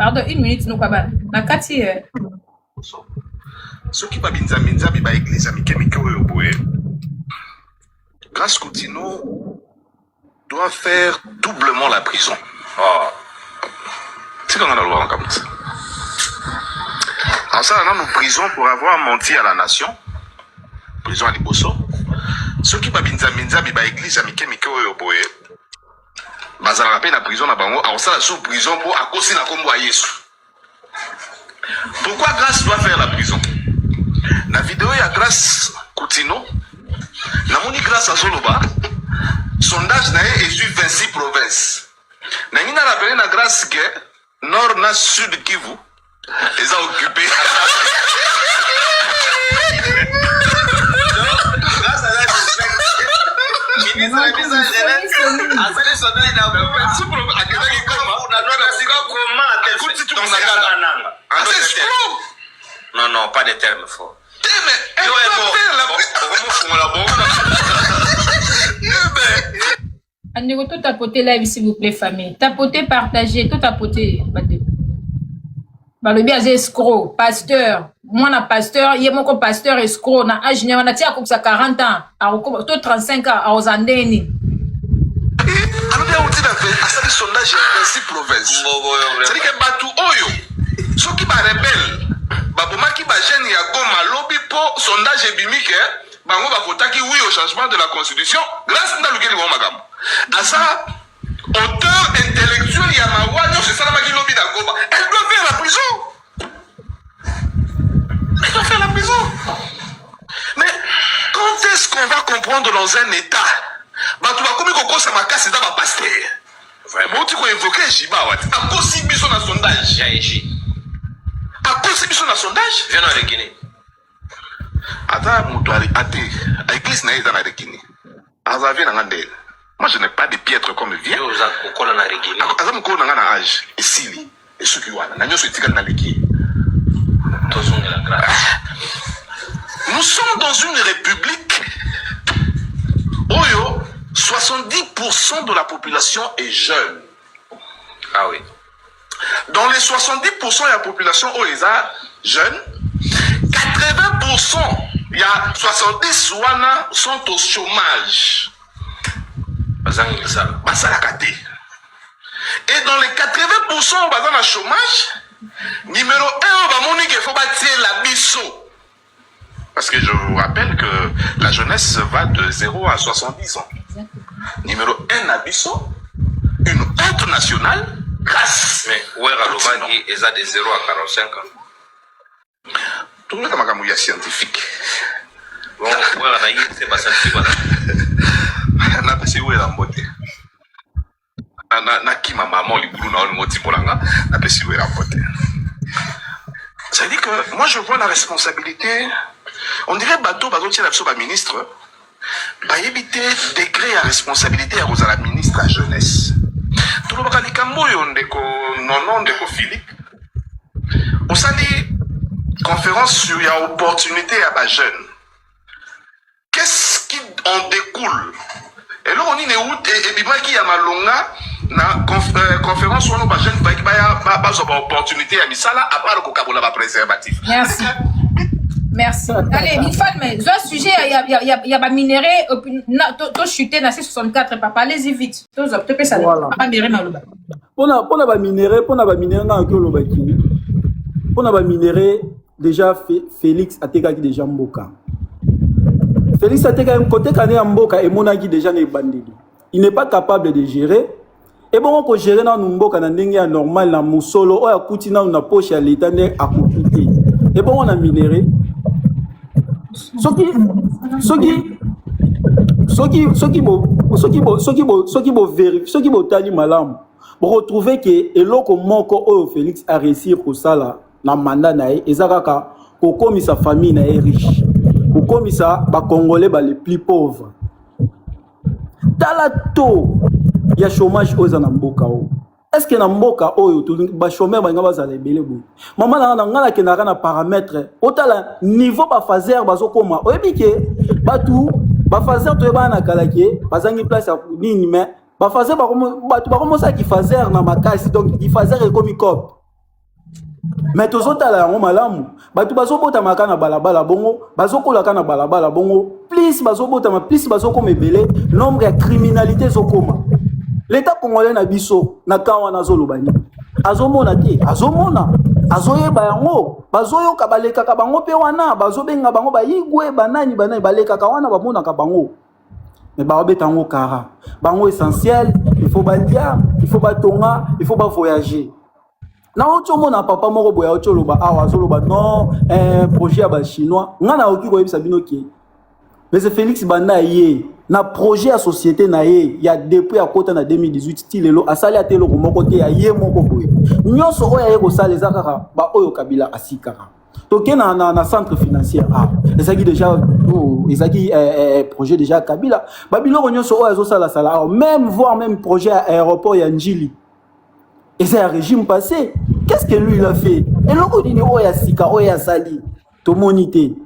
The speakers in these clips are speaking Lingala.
Pardon, une minute, nous, pas Nakati. Ce qui va binza biba église amikemike oyoboé. Grâce Coutinho doit faire doublement la prison. Oh. C'est quand on a le droit comme ça. Alors ça, on a une prison pour avoir menti à la nation. Prison à Liboso. Ce qui va binza biba église amikemike oyoboé. Bazala rappelle la prison à Bango. Alors ça, la sous prison pour accoster la combo à Yesu. Pourquoi Grâce doit faire la prison? La vidéo il y a Grâce Coutinho. La moni Grâce à Zoloba. Sondage n'a est sur 26 provinces. N'a n'a rappelé la Grâce que Nord na Sud Kivu. Ils ont occupé. Grâce à la ministre de la mise en jeunesse. À ce sondage il a occupé. Non, non, pas de termes forts. Andeko, tout tapoter live, s'il vous plaît, famille. Tapoter, partager, tout tapoter. Le bien, c'est escroc, pasteur. Moi, na pasteur, il y a mon pasteur escroc. Na âge, on a tia comme ça 40 ans, tout 35 ans, à Ozandeni. Alors, il y a aussi un sondage en 26 provinces. C'est-à-dire que Batu Oyo, ceux qui sont rebelles, Baboma qui va gêner ya Goma, lobby pour sondage et bimike, Bango va voter qui oui au changement de la constitution, grâce à l'outil de Magam. À ça, auteur intellectuel Yamawa, c'est ça la qui lobby d'Agoma. Elle doit faire la prison. Elle doit faire la prison. Mais quand est-ce qu'on va comprendre dans un état? Batu va comme qu'on cause ma casse dans ma pasteur. Vraiment, tu peux invoquer Jiba, à cause de son sondage. À cause de son sondage, viens dans le Guinée. Attends, l'église n'a pas de Guinée. Moi, je n'ai pas de piètre comme vient. Nous sommes dans une république où 70% de la population est jeune. Ah oui. Dans les 70% de la population où ils sont jeunes, 80%, il y a 70 wana sont au chômage. Et dans les 80% où ils sont au chômage, numéro 1, on va qu'il faut bâtir la bisso. Parce que je vous rappelle que la jeunesse va de 0 à 70 ans. Numéro 1 à bisso, une honte nationale. Grâce. Mais où est Ralobagi, ils ont de 0 à 45 ans. Tout le monde est scientifique. Bon, où est la c'est pas scientifique. Na passé où est la beauté. Na qui ma maman li boulou na moti molanga, na passé où est la beauté. Ça veut dire que moi je vois la responsabilité. On dirait bateau tient la ministre. Bah éviter décret à responsabilité à la ministre à jeunesse. Tout le monde est Philippe. On s'est dit conférence sur l'opportunité à la jeune. Qu'est-ce qui en découle? Et là on dit et bibra qui a malonga na conférence sur nos jeunes qui a opportunité à misala à part le coca préservatif. Merci. Merci. Allez, il faut mais ce sujet il y a minéré to chuter dans 64 papa allez-y vite. To peux ça. Pas minéré na loba. Pona ba minéré na ko loba ki. Pona ba minéré déjà Félix Ateka qui déjà mboka. Félix Ateka côté kané mboka et monaki déjà ne bandeli. Il n'est pas capable de gérer. Et bon ko gérer na mboka na ndenge ya normal na musolo o ya kutina na poche ya l'état ne a compliqué. Et bon on a minéré ceux qui tali malam pour retrouver que eloko moko oyo Félix a réussi pour ça là na mandat na ezakaka kokomi sa famille na riche kokomi sa ba congolais ba les plus pauvres talato ya chômage aux na mboka o. Est-ce que na mboka oyo to ba chômeur ba ngaba za lebele boy mama na ngana ke na paramètre otala niveau ba fazer bazokoma oyebike batu ba fazer to ebana kalake bazangi place ya nini mais ba fazer ba komo batu ba komo ça qui fazer na makasi donc qui fazer ekomi cop mais tozotala yango malamu bato bazobotamaka na balabala bongo bazokolaka na balabala bongo plus bazobotama plus bazokoma ebele nombre ya criminalité ezokoma l'état congolais na biso na kan wana azoloba nini azomona te azomona azoyeba yango bazoyoka balekaka bango mpe wana bazobenga bango bayigwe banani balekaka wana bamonaka bango mais baobeta yango kara bango essentiel il faut balia il faut batonga il faut bavoyager na otomona papa moko boya otoloba awa azoloba non projet ya bachinois nga na oki koyebisa bino ke mais c'est Félix Banda ye na projet ya société na ye ya depuis ya kota na 2018 ti lelo asali ate eloko moko te ya ye moko boye nyonso oyo aye kosala eza kaka baoyo Kabila asikaka toke na centre financier ezaki déjà ezaki projet déjà Kabila babiloko nyonso oyo azosala même voire même projet ya aéroport ya Njili et c'est un régime passé. Qu'est-ce que lui il a fait? Et l'autre dit oya sika oya sali to monité.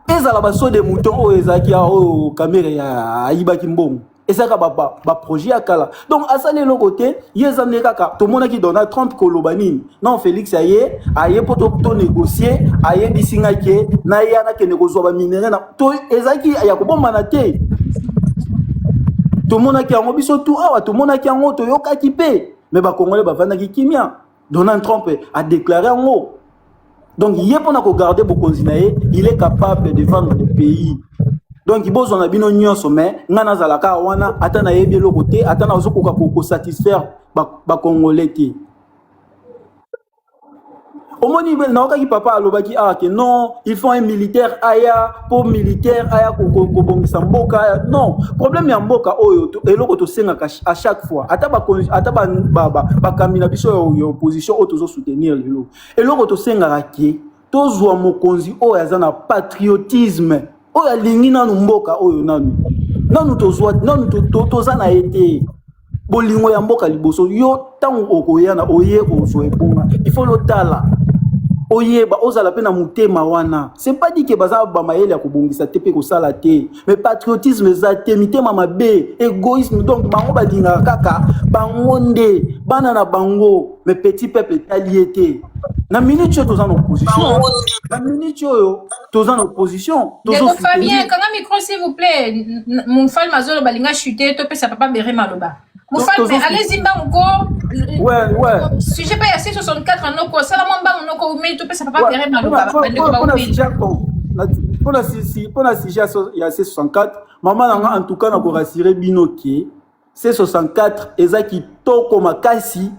Et ça la baso des moutons oya zaki o caméra ya ayiba kimbong. Et ça ba projet akala. Donc à ça le côté, yezane kaka to mona ki Donald Trump kolobanini. Non Félix aye pour to négocier, aye bisinga ke na yana ke négocier ba minere na to ezaki ya ko bomba na te. Tout le monde a qui a mobilisé tout tout le monde a qui a monté yoka qui paie mais bah Congolais bah vana qui kimia Donald Trump a déclaré en haut donc il est pour nous garder pour continuer il est capable de vendre le pays donc il besoin d'abino nion sommet ngana zalaka wana atana yebi le côté atana ozokoka ko satisfaire ba Congolais ti au moins niveau na okaki papa alobaki que non il faut un militaire aya pour militaire aya ko bongisa mboka non problème ya mboka oyo eloko to senga à chaque fois ata ba kamina biso yo opposition auto zo soutenir lelo eloko to senga ki to zwa mokonzi oyo azana patriotisme oyo alingi nanu mboka oyo nanu to zwa nanu to zana été bolingo ya mboka liboso yo tango okoyana oye ko zo ebonga il faut lotala oyeba ozala pe na mutema wana c'est pas dit que baza ba mayele ya kobongisa te pe ko sala te mais patriotisme za te mitema mabe égoïsme donc bango badinga kaka bangonde bana na bango mais petit peuple taliété na minute yo toza na opposition na minute yo toza na opposition tozo Fabien quand un micro s'il vous plaît mon fal mazolo balinga chuter to pe sa papa bere maloba allez-y, encore. Ouais. Si j'ai pas assez 64 ans, non, ça la mamba, non, quoi, mais tu peux ça pas faire mal. Pour la sujet, il y a C64. Maman, en tout cas, on a rassuré Binoki. C64, ezaki toko makasi.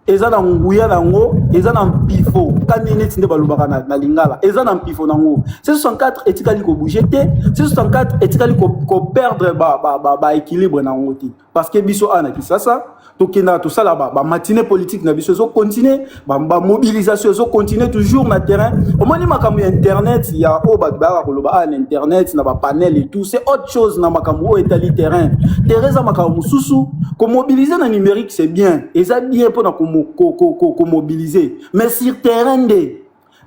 Eza na nguya nango, eza na mpifo. Kanene tinde balubaka na lingala. Eza na mpifo nango. C64 etikali ko bouger te. C64 etikali ko perdre ba équilibre nango te. Parce que biso ana kisasa, tokenda to sala ba matinée politique na biso zo continuer, ba mobilisation zo continuer toujours na terrain. Au moins makambo internet, il y a o ba koloba en internet na ba panel et tout, c'est autre chose na makambo etali terrain. Teresa makambo susu, ko mobiliser na numérique c'est bien. Et ça bien pour na ko mobiliser. Mais sur terrain de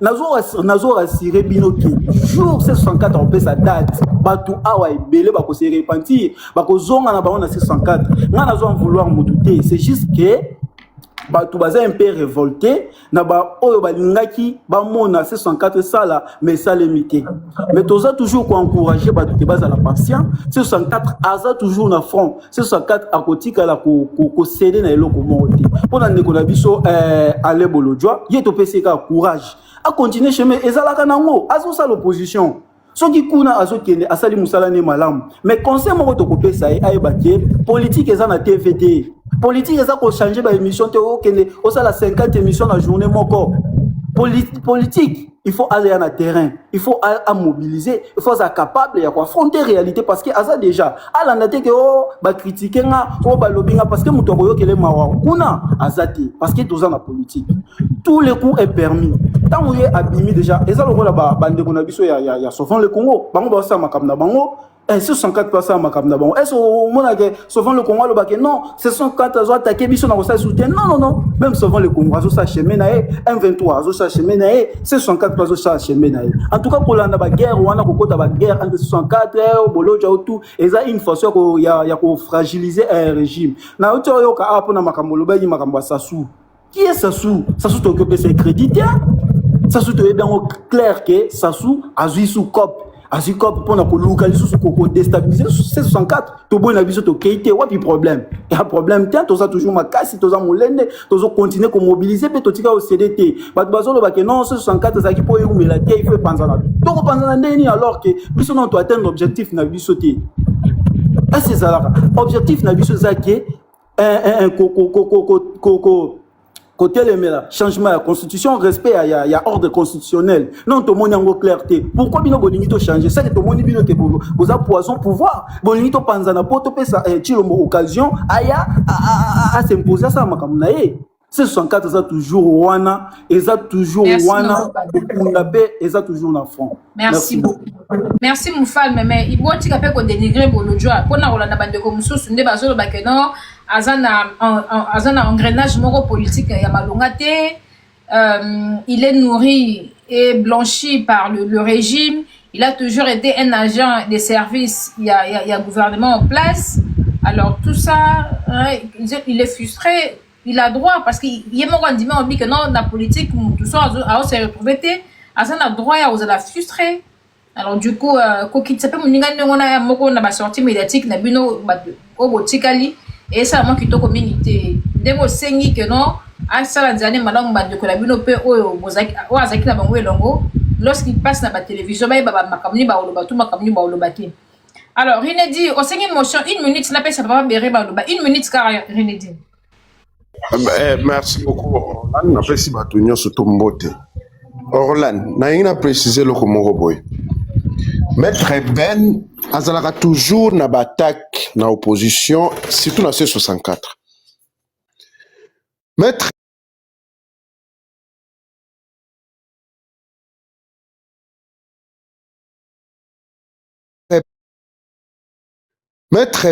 nazo rassuré binoki jour 64 on peut sa date batu awa ebele bako se repentir bako zonga na bango na 64 nga nazo en vouloir motuté c'est juste que batu baza un peu révolté na ba oyo balingaki ba mona 64 sala mais ça limité mais toza toujours ko encourager batu te baza la patient 64 aza toujours na front 64 akotika la ko céder na eloko monté pona ndeko na biso ale bolojwa ye to peseka courage a continuer chemin ezalaka nango azosa l'opposition soki kuna azokende asali musala ne malamu mais conseil moko to kopesa ayebaki politique eza na TVT politique eza ko changer ba émission te okende osala 50 émissions na journée moko politique il faut aller na terrain il faut à mobiliser il faut être capable de affronter réalité parce que asa déjà ala ndate que ba critiquer nga ba lobinga parce que muto koyokele mawa kuna azati parce que toza na politique tous les coups est permis tant vous abimi déjà eza lokola ba bande ko na biso ya souvent le Congo bango ba sa makamna bango et 64% makamna bango est-ce au mona que souvent le Congo le baké non 64 azo attaquer biso na ko sa soutien non même souvent le Congo azo sa chemin na M23 azo sa chemin na 64 azo sa chemin na en tout cas pour la guerre wana ko kota ba guerre entre 64 boloja tout eza une façon ya ko fragiliser un régime na oto yo ka apo na makambo loba yi makambo sasu Qui est Sassou? Sassou t'occupe ses crédits. Sassou te dans clair que Sassou a joué sous cop. Asi cop pour na localiser sous ko déstabiliser C64. To bon na biso to keité wapi problème. Et un problème tiens to ça toujours ma casse to ça molende to zo continuer ko mobiliser pe to tika au CDT. Ba bazo lo ba que non C64 ça qui pour y la il faut penser là. Donc penser là ndeni alors que biso non to atteindre l'objectif na biso té. C'est ça là. Objectif na biso ça que un côté les changement de la constitution, respect il y a ordre constitutionnel. Non, tout le monde a clarté. Pourquoi bino bonito changer? Ça que tout le monde bino que vous avez poison pouvoir. Bonito panzana pour te ça occasion à s'imposer ça makamunaye. C'est 64 ça toujours wana et ça toujours wana et ça toujours na fond. Merci beaucoup. Merci Moufal mais il faut tika pe ko dénigrer bolojwa pona rolanda bandeko mususu nde bazolo bakeno azana engrenage moro politique ya malonga te. Il est nourri et blanchi par le régime. Il a toujours été un agent des services. Il y a gouvernement en place. Alors tout ça, il est frustré. Il a droit parce qu'il y a mon rendement on dit que non la politique tout ça a se retrouvé a droit à la frustré. Alors du coup kokit ça peut moninga ngona moko na ba sortie médiatique na bino ko botikali et ça manque to communauté ndemo sengi que non a sala nzane malamu bande ko la bino pe oyo bozaki o azaki na bango elongo lorsqu'il passe na ba télévision ba makamni ba oloba tout makamni ba oloba te. Alors Rinedi au sengi motion 1 minute na pe ça pas béré ba oloba 1 minute car Rinedi. Merci beaucoup, Orlan. Napesi bato nyonso to mbote. Orlan, na yingi na préciser le komoko boy. Maître Ben azalaka toujours na battaque na opposition, surtout na C64. Maître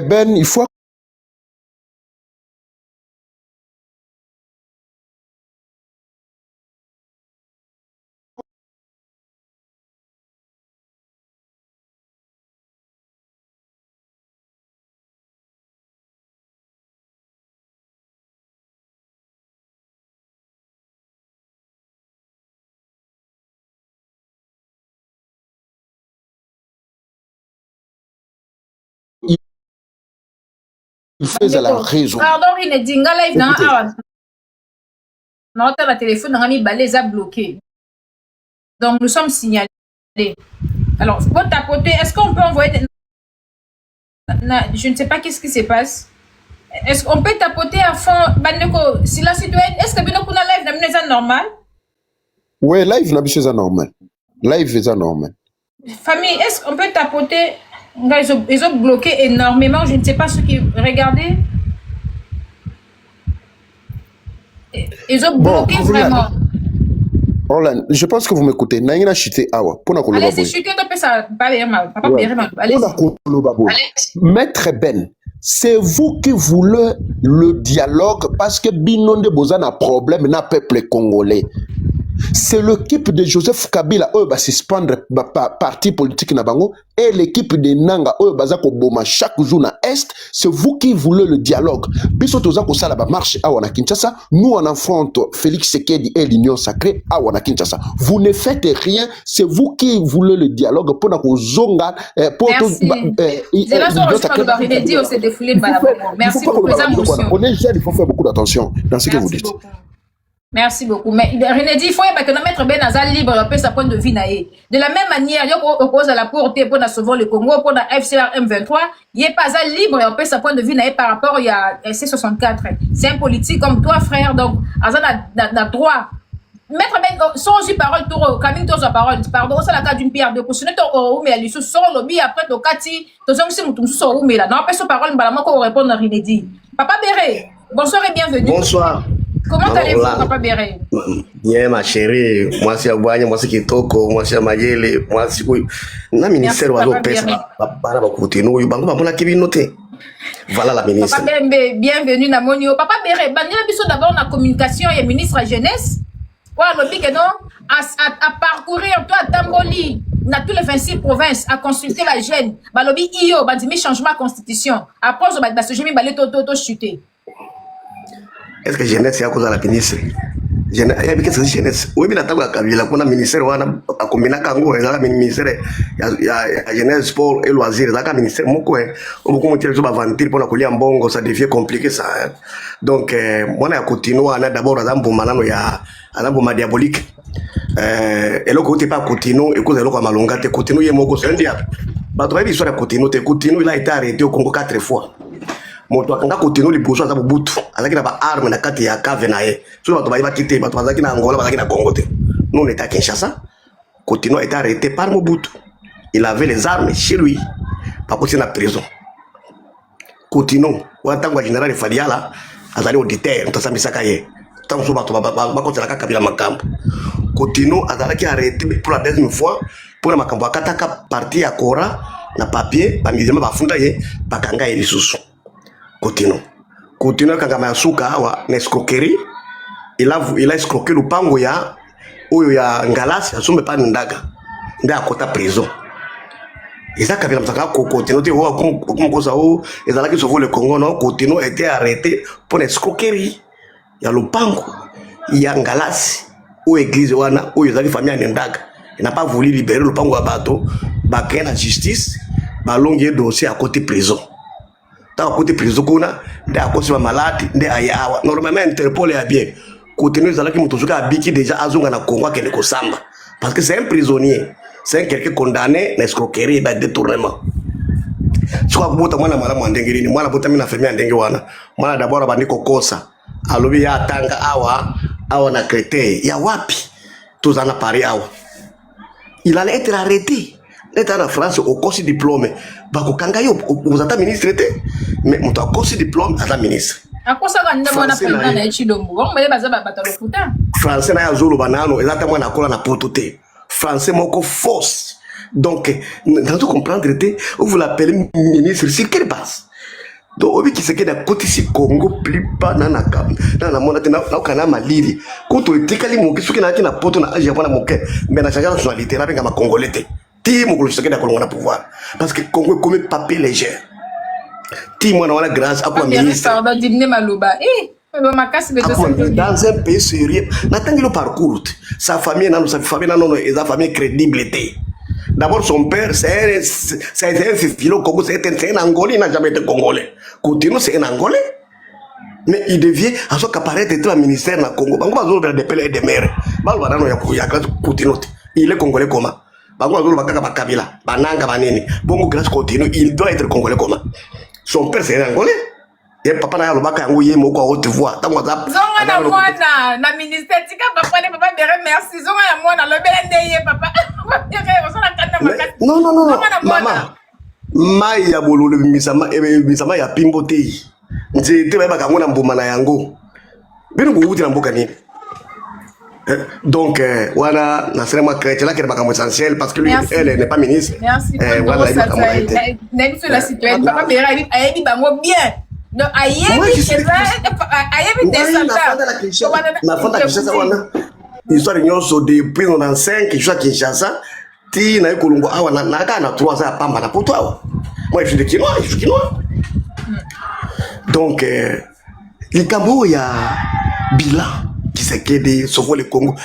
Ben, il faut il fait la raison. Pardon, Rinedi, nga live na awa. Non, la téléphone n'a mis balais à bloquer. Donc nous sommes signalés. Alors, pour tapoter, est-ce qu'on peut envoyer je ne sais pas qu'est-ce qui se passe. Est-ce qu'on peut tapoter à fond Bandeko, si la citoyenne, est-ce que Bino Kuna live n'a pas normal? Oui, live n'a pas normal. Live est normal. Famille, est-ce qu'on peut tapoter? Ils ont bloqué énormément, je ne sais pas ce qui... Regardez. Ils ont bloqué vraiment. Orlan, je pense que vous m'écoutez. Naïna chité awa. Allez, c'est chuté, tu peux ça. Allez. Maître Ben, c'est vous qui voulez le dialogue parce que Binonde Bozan a problème dans le peuple congolais. C'est l'équipe de Joseph Kabila eux suspendre parti politique na bango et l'équipe de Nanga eux bazako boma chaque jour na est. C'est vous qui voulez le dialogue. Biso toza ko sala ba marche à wana Kinshasa, nous on affronte Félix Tshisekedi et l'Union sacrée à wana Kinshasa. Vous ne faites rien, c'est vous qui voulez le dialogue pour na ko zonga pour merci beaucoup. On est jeune, il faut faire beaucoup d'attention dans ce que vous dites. Merci beaucoup. Mais René dit, il faut que nous mettre Ben Azal libre, un peu sa point de vue. De la même manière, il y a oppose à la portée pour sauver le Congo, pour la FCR M23, il n'y a pas Azal libre, un peu sa point de vue par rapport à C64. C'est un politique comme toi, frère, donc Azal a droit. Mettre Ben, sans y parole, Camille, tous la parole, pardon, c'est la cas d'une pierre de coucher, mais elle est sur le lobby après, au Kati, tous les gens qui sont là. Non, pas sur parole, mais on répond à René dit. Papa Béré, bonsoir et bienvenue. Bonsoir. Comment allez-vous, Papa Béré? Bien, ma chérie. Moi, c'est Abouania, moi, c'est Kitoko, moi, c'est Mayele, moi, c'est quoi? Na ministère, oiseau, pèse, para côté nous, bango, bango, qui vient noter. Voilà la ministre. Papa Béré, bienvenue, na monio. Papa Béré, bango, biso d'abord, la communication, il y a ministre à jeunesse. Ouais, le que non, à parcourir, toi, à Tamboli, dans toutes les 26 provinces, à consulter la jeune. Bah, lobby, changement de constitution. Après, je vais chuter. est-ce que jeunesse ya kozala ministre yabi qu'est-ce que jeunesse oui bila tango kabila kuna ministère wana akombina kango ezala ministère ya jeunesse sport et loisirs ezaka ministère moko obuko motile zo ba vantir pona kolia mbongo ça devient compliqué ça hein? Donc mwana ya continuer na d'abord azambo manano ya azambo ma diabolique eloko te pas continuer et cause eloko malonga te continuer ye moko c'est un diable bato ba histoire ya continuer te continuer il a été arrêté au Congo 4 fois moto akanga continuer liboso aza butu azaki na ba arme na kati ya cave na ye so bato ba kite bato bazaki na Angola bazaki na Congo te nous on était à Kinshasa continuer a été arrêté par Mobutu il avait les armes chez lui pas côté na prison continuer wa tango général Fadiala azali auditeur ntasambisaka ye tango so bato ba kotela ka kabila makambo continuer azalaki arrêté pour la deuxième fois pour la makambo akataka partie ya Kora na papier ba mizema bafunda ye bakanga ye lisusu Continue kanga masuka awa na escroquerie il a escroqué lupango ya oyo ya Ngalasi asombe pa ndaga nda akota prison ezaka bila msaka ko continue te ho kumkosa o ezalaki sauver le Congo non continue était arrêté pour escroquerie ya lupango ya Ngalasi o église wana oyo ezali famille ya ndaga il n'a pas voulu libérer lupango ya bato bakena na justice balongi dossier à côté prison à côté prison kuna nde akosi ba malade nde ayawa normalement Interpol ya bien continuer zala ki mutozuka abiki déjà azunga na Congo akende ko samba parce que c'est un prisonnier c'est quelqu'un condamné na escroquerie et détournement soit kubota mwana mala mwandengeli ni mwana bota mina famille ndenge wana mwana d'abord abandiko kosa alobi ya tanga awa na Créteil ya wapi tozana Paris awa il allait être arrêté. L'État en France au cours diplôme, bako kanga yo vous êtes ministre té, mais mon cours diplôme à la ministre. À quoi ça gagne mon appel na Chilombo? On me baza ba batalo futa. Français na ya zolo banano, exactement na kola na pototé. Français moko force. Donc dans tout comprendre té, vous l'appelez ministre sur quelle base? Donc obi qui se keda côté si Congo plus pas na kam. Na mona te na kana maliri. Ko to etikali mo kisuki na kina poto na aje bona moke, mais na changer nationalité na benga ma congolais té. Ti mo kulushaka d'accord on a pouvoir parce que Congo est comme papier léger. Ti moi na grâce à quoi ministre. Pardon dimne maluba. Dans un pays sérieux, n'attendez le parcours. Sa famille non et sa famille crédible. D'abord son père c'est un philo Congo c'est un Angolais, il n'a jamais été congolais. Continue c'est un Angolais. Mais il devient à ce qu'apparaître être un ministère na Congo. Bango bazolo des pelles et des mères. Balba nano ya continue. Il est congolais comment? Bango azolo bakaka bakabila, bananga banene. Bongo grâce continue, il doit être congolais comment? Son père c'est un Angolais. Et papa na lobaka yango ye moko haute voix. Tango za. Zonga na mwana na ministère tika papa ne papa me remercie. Zonga na mwana lobela ndeye papa. Non. Maman. Mai ya bololo bisama ya pimbo te. Nzete ba bakangona mbuma na yango. Bino buuti na mboka nini? Donc, voilà, na sera ma chrétien là qui est pas comme essentiel parce que lui, elle n'est pas ministre. Merci. Voilà, il la situation. Papa Béra, il bango bien. Donc, aïe, na fanda Kinshasa wana. Histoire nyonso depuis 95 jusqu'à Kinshasa, ti na ekolongo awa na kana 3 ans pamba na poto awa. Moi, je suis quinois. Donc, likambo ya bilan qui s'est quedé sauver le Congo.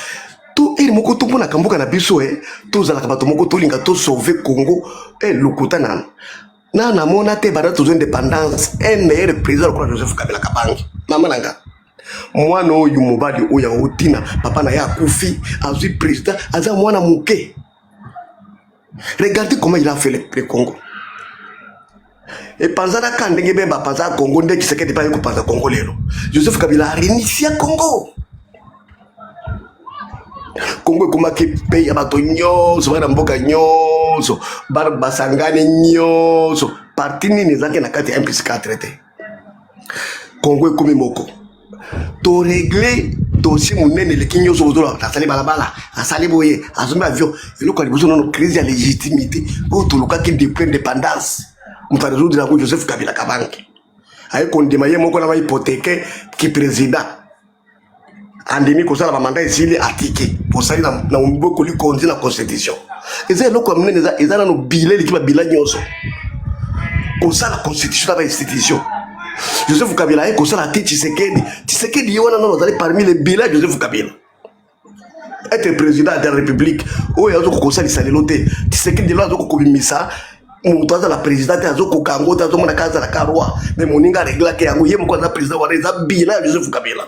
Tout et moko to pona kamboka na biso to zala ka bato moko to linga to sauver Congo lokuta na mona te bana to indépendance un meilleur président ko Joseph Kabila Kabange mama nanga mwana oyu mobali oya otina papa na ya kufi azui président aza mwana muke. Regardez comment il a fait le Congo. Et pendant que ndenge bemba pensa Congo ndenge qui se kete pas ko pensa Congo lelo. Joseph Kabila a réinitié Congo. Congo kuma ki pays abato nyonso bana mboka nyonso basangane nyonso parti nini zake na kati MP4 te. Congo komi moko. To régler dossier munene le kinyoso ozola asali balabala asali boye azomba avion eloko liboso non crise ya légitimité pour tout le cas qui depuis indépendance. Mutarezo de la Joseph Kabila Kabange. Aye kondemaye moko na ba hypothèque qui président. Andemi ko sala ba mandat ici article pour ça na mboko li konzi na constitution. Eza eloko eza na no bilan likiba bilan nyonso. Ko sala constitution na ba institution. Joseph Kabila est comme ça la tête Tshisekedi. Tshisekedi y a non parmi les bilans Joseph Kabila. Être président de la République, oh il y a d'autres conseils saliloté. Tshisekedi là d'autres kobimisa. Mon toit la présidente a zoko kango ta zomo na casa la karwa. Mais moninga régla ke yango yemo kwa président wa reza bilan Joseph Kabila.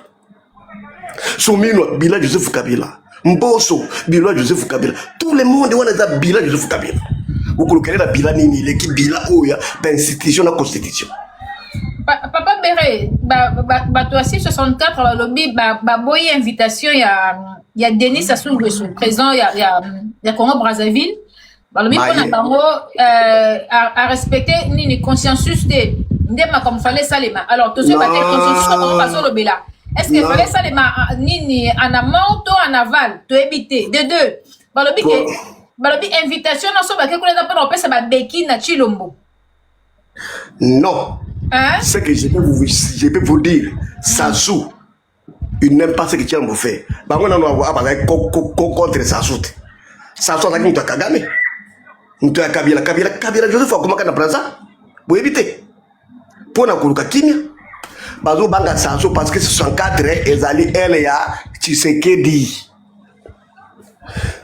Somino bilan Joseph Kabila. Mboso bilan Joseph Kabila. Tout le monde wana bilan Joseph Kabila. Vous colocez la bilan nini l'équipe bilan oya d'institution la constitution. Papa Béré, toi 64 lobby boy invitation il y a Denis Sassou Nguesso présent il y a Congo Brazzaville. Lobby on a respecté ni consensus de ndema comme fallait salema. Alors tout ce battre consensus comment passer le bela. Est-ce qu'il fallait salema ni en amont ou en aval to éviter de deux. Lobby invitation non so ba ke kula pa on peut ça ba beki na Chilombo. Non. Hein? Ce que je peux vous dire, Sassou, il n'aime pas ce que tu as fait. Bah, on a contre Sassou. Sassou, on a dit que Kagame. On a Kabila, Joseph, comment on a pris ça? Vous évitez. Pour la Kourouka Kimia. Bazo Banga Sassou, parce que 64 Ezali, elle et a Tshisekedi.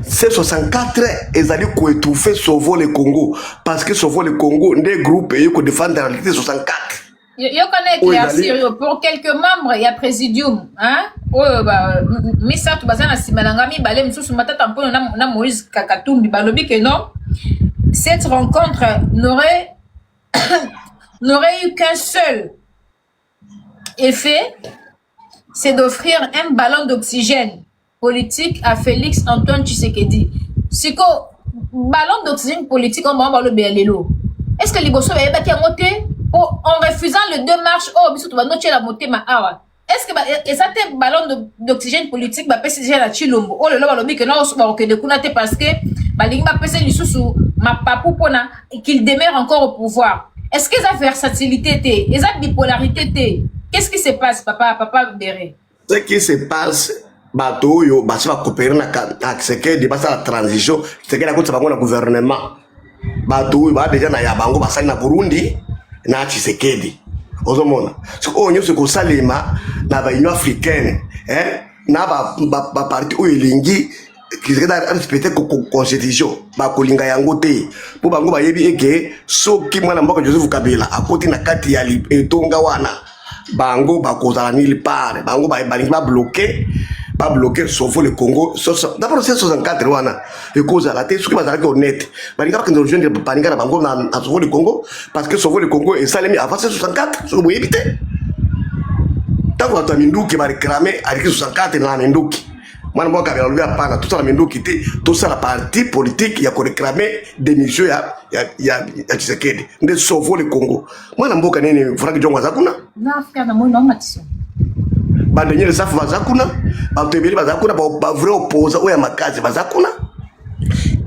C'est 64 Ezali qui ont étouffé sauver le Congo. Parce que sauver le Congo, des groupes qui défendent la réalité 64. Je connais clair pour quelques membres, il y a Présidium. Hein? Mais ça, tu vas dire, si Malangami, Balem, sous Matata, na Moïse Kakatumbi, Balobi, que non. Cette rencontre n'aurait eu qu'un seul effet, c'est d'offrir un ballon d'oxygène politique à Félix Antoine Tshisekedi. Si ko ballon d'oxygène politique on va le bélélo. Est-ce que liboso va y monter en refusant le 2 mars biso to va noter la montée ma awa. Est-ce que et ça te ballon d'oxygène politique ba pesi déjà la Chilombo. Oh le lo balobi que non ba que de kunate parce que ba lingi ba pesi lisusu ma papu pona qu'il demeure encore au pouvoir. Est-ce que ça versatilité té, et ça bipolarité té. Qu'est-ce qui se passe papa Béré? Ce qui se passe bateau yo basi va coopérer na Tshisekedi basa la transition Tshisekedi a kutsa bango na gouvernement bateau ba déjà na ya bango basali na Burundi na Tshisekedi ozomona so onyo se ko salima na ba Union africaine na ba parti o elingi Tshisekedi a respecté constitution ba kolinga yango te po bango ba yebi eke soki mwana mboka Joseph Kabila akoti na kati ya etonga wana bango ba kozala nili pare bango ba balingi ba bloquer sauf le Congo. D'abord, c'est 64 wana. Les causes à la tête, ce qui va être honnête. Mais il y a une région de Paninga na bango na sauver le Congo parce que sauver le Congo et ça les mis avant 64, so vous évitez. Tant que tu as Minduki va réclamer avec 64 na Minduki. Moi moi Kabila lui a pas tout ça la Minduki tout ça la partie politique il y a qu'on réclamer des missions ya Tshisekedi de sauver le Congo. Moi na mboka nini Frank Jongo zakuna? Na Afrika na mona matison. Bandonye le safu bazakuna batebeli bazakuna ba vrai opposant oya makazi bazakuna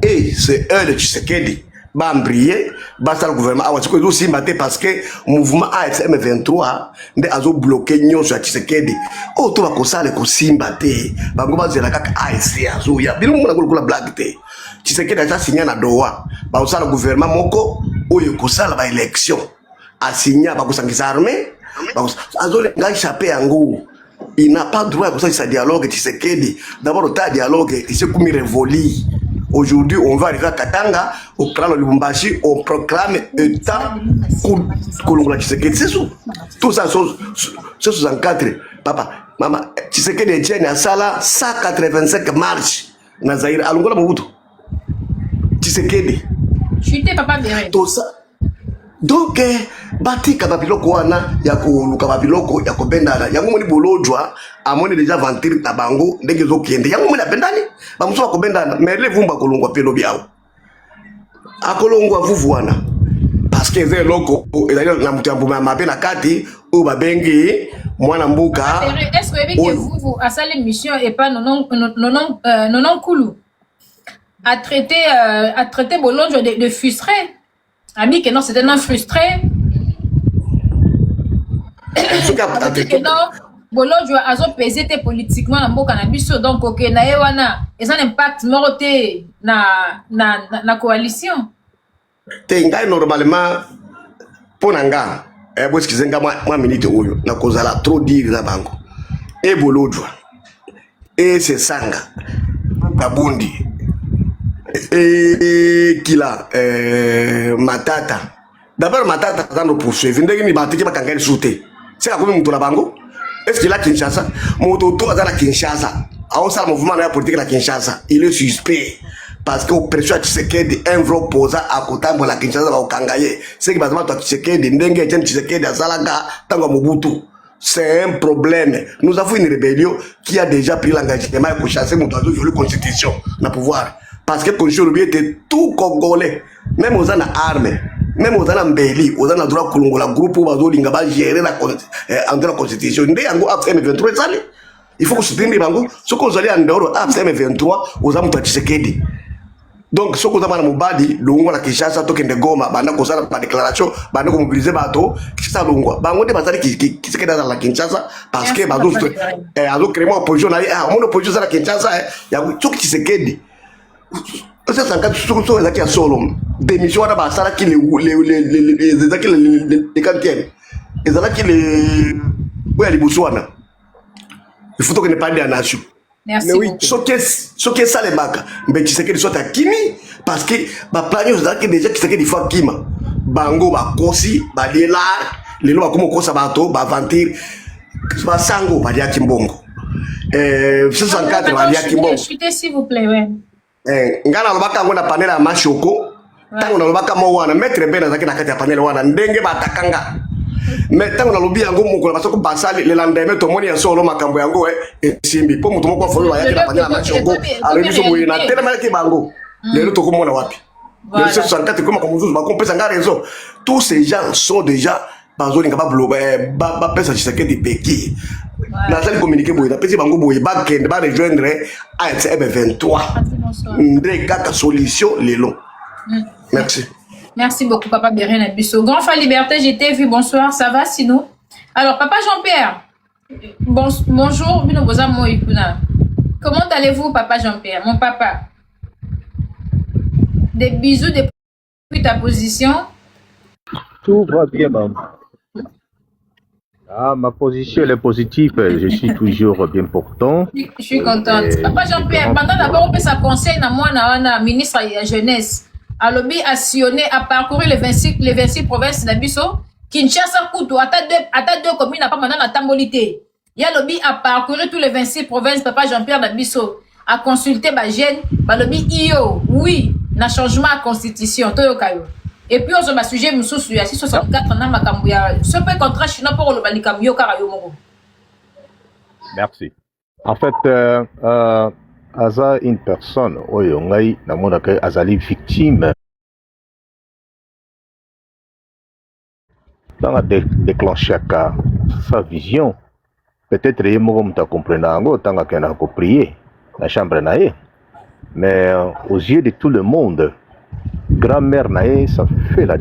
et c'est eux de Tshisekedi bambrier basa le gouvernement awa siko aussi maté parce que mouvement AFM 23 nde azo bloquer nyonso ya Tshisekedi o to bakosala ko simba te bango bazela kaka AFC azo ya bino mona kula blague te Tshisekedi a signé na Doha ba osala gouvernement moko oyo kosala ba élection a signé ba kosangisa armée ba azo nga échappé yango. Il n'a pas le droit de ça dialogue Tshisekedi. D'abord, le dialogue, il s'est commis révolu. Aujourd'hui, on va arriver à Katanga, on prend le Lubumbashi, on proclame État Kolongola Tshisekedi. C'est tout. Tout ça, c'est 64. Papa, maman, Tshisekedi est tient à Sala 185 marches. Nazaïr, Alongola Mobutu. Tshisekedi. Chuté, papa Béré. Tout ça. Donc batika babiloko wana ya koluka babiloko ya kobendana yango moni bolojwa amoni déjà ventir na bango ndenge zokende yango moni abendani bamuso bakobendana mais le vumba kolongwa pelo biao akolongwa vuvu wana parce que ze loko ezali na mutambo mabe na kati o babengi mwana mbuka. Est-ce que vous a sali mission et pas non Koulou a traité Bolonjo de frustré. Ami que non, c'était non frustré. Non, Bolonjo a pesé politiquement dans le cannabis, donc ok, na ewana, et ça impact moroté na coalition. Tenga normalement pour nanga bo skizenga moi minute oyo na kozala trop dire na bango e bolodwa e sesanga babundi e kila matata d'abord matata dans le poursuivre ndenge ni batiki bakangani sute c'est la commune na bango est-ce qu'il a Kinshasa moto to azala Kinshasa a ça mouvement na politique la Kinshasa il est suspect parce que au pression Tshisekedi un vrai posa à côté de la Kinshasa ba okangaye c'est que bazama to Tshisekedi ndenge etienne Tshisekedi azalaka tango Mobutu. C'est un problème. Nous avons une rébellion qui a déjà pris l'engagement pour chasser mon oiseau sur la constitution, le pouvoir. Parce que la constitution était tout congolais. Même aux armes, même aux mbeli, aux droit Kolongo, la groupe où ils ont géré la constitution. Il faut que ce soit bango. Ce qu'on allait en dehors, M23, aux hommes de Tshisekedi. Donc, ce que vous avez dit, l'Ongo la Kinshasa, token de Goma, banda kosala par déclaration, banda ko mobiliser bato, Kinshasa l'Ongo. Bango de bazali qui se dans la Kinshasa parce que bazo azo créer une opposition na mon opposition la Kinshasa ya tout qui se kedi. C'est ça quand tout ça qui a solo. Démission na basala qui les kantienne. Et ça qui les ouais les Botswana. Il faut que ne pas de la nation. Merci. Mais oui, beaucoup. ce qui est ça les bacs, mais tu sais que soit à Kimi, parce que ma plan est déjà qui sait que des fois Kima, Bango, Bakosi, Badela, les lois comme Kosa Bato, Bavantir, Basango, Badia Kimbongo. 604 Badia Kimbongo. Chutez s'il vous plaît, ouais. Ngana lobaka ngona panel ya mashoko, tango na lobaka mo wana mettre bena zaki na kati ya panel wana ndenge batakanga. Mais tant que nous avons dit parce que passer le lendemain tout le monde est solo makambo yango simbi po mutu moko folo ya kila panya machongo alors biso boye na tellement ki bango lelo to komona wapi le 64 comme muzuzu ba kompesa nga raison tous ces gens sont déjà bazoli ngaba bloquer ba pesa Tshisekedi peki na sali communiquer boye na pesi bango boye ba kende ba rejoindre AFC M23 ndre kaka solution lelo. Merci. Merci beaucoup, Papa Bérien Abisso. Grand Fa Liberté, j'étais vu. Bonsoir, ça va sinon? Alors, Papa Jean-Pierre, bonjour. Comment allez-vous, Papa Jean-Pierre, mon papa? Des bisous depuis ta position. Tout va bien, maman. Ah, ma position elle est positive. Je suis toujours bien portant. Je suis contente. Papa Jean-Pierre, pendant d'abord, on peut sa conseil à moi, ministre de la Jeunesse. Alobi a sillonné, a parcouru les 26 provinces d'Abisso. Kinshasa, Koutou, à deux communes, à pas maintenant la Tambolité. Yalobi a parcouru tous les 26 provinces, Papa Jean-Pierre d'Abisso. A consulté Bagène, Balobi Iyo, oui, na changement à constitution, Toyo Kayo. Et puis, on se bat sujet, Moussou, 664 ans, Makambouya. Ce peu contrat chinois pour le Balikamyo, Karayo Moro. Merci. En fait, Aza une personne, Oyongai, Namonaka, Azali victime dans la déclencher sa vision. Peut-être que je ne comprends pas, tant qu'il a prié, la chambre naïe. Mais aux yeux de tout le monde, grand-mère naïe, ça fait la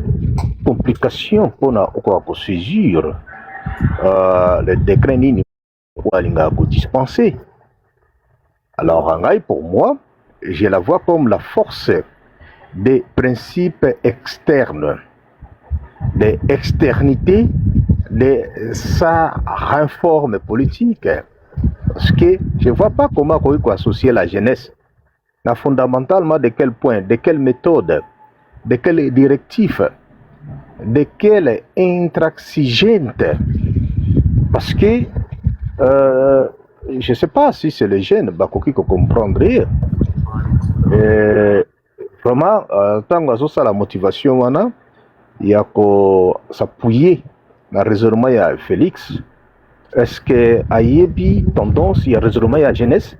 complication qu'on a saisir le décret Nini pour aller dispenser. Alors, pour moi, je la vois comme la force des principes externes, des externités de sa réforme politique. Parce que je ne vois pas comment on peut associer la jeunesse. Fondamentalement, de quel point, de quelle méthode, de quel directif, de quelle intransigeante. Parce que je ne sais pas si c'est le jeune Bakoki qui comprendrait. Vraiment, tant que la motivation, il y a s'appuyer dans le raisonnement de Félix. Est-ce qu'il y a tendance, il y a raisonnement de la jeunesse?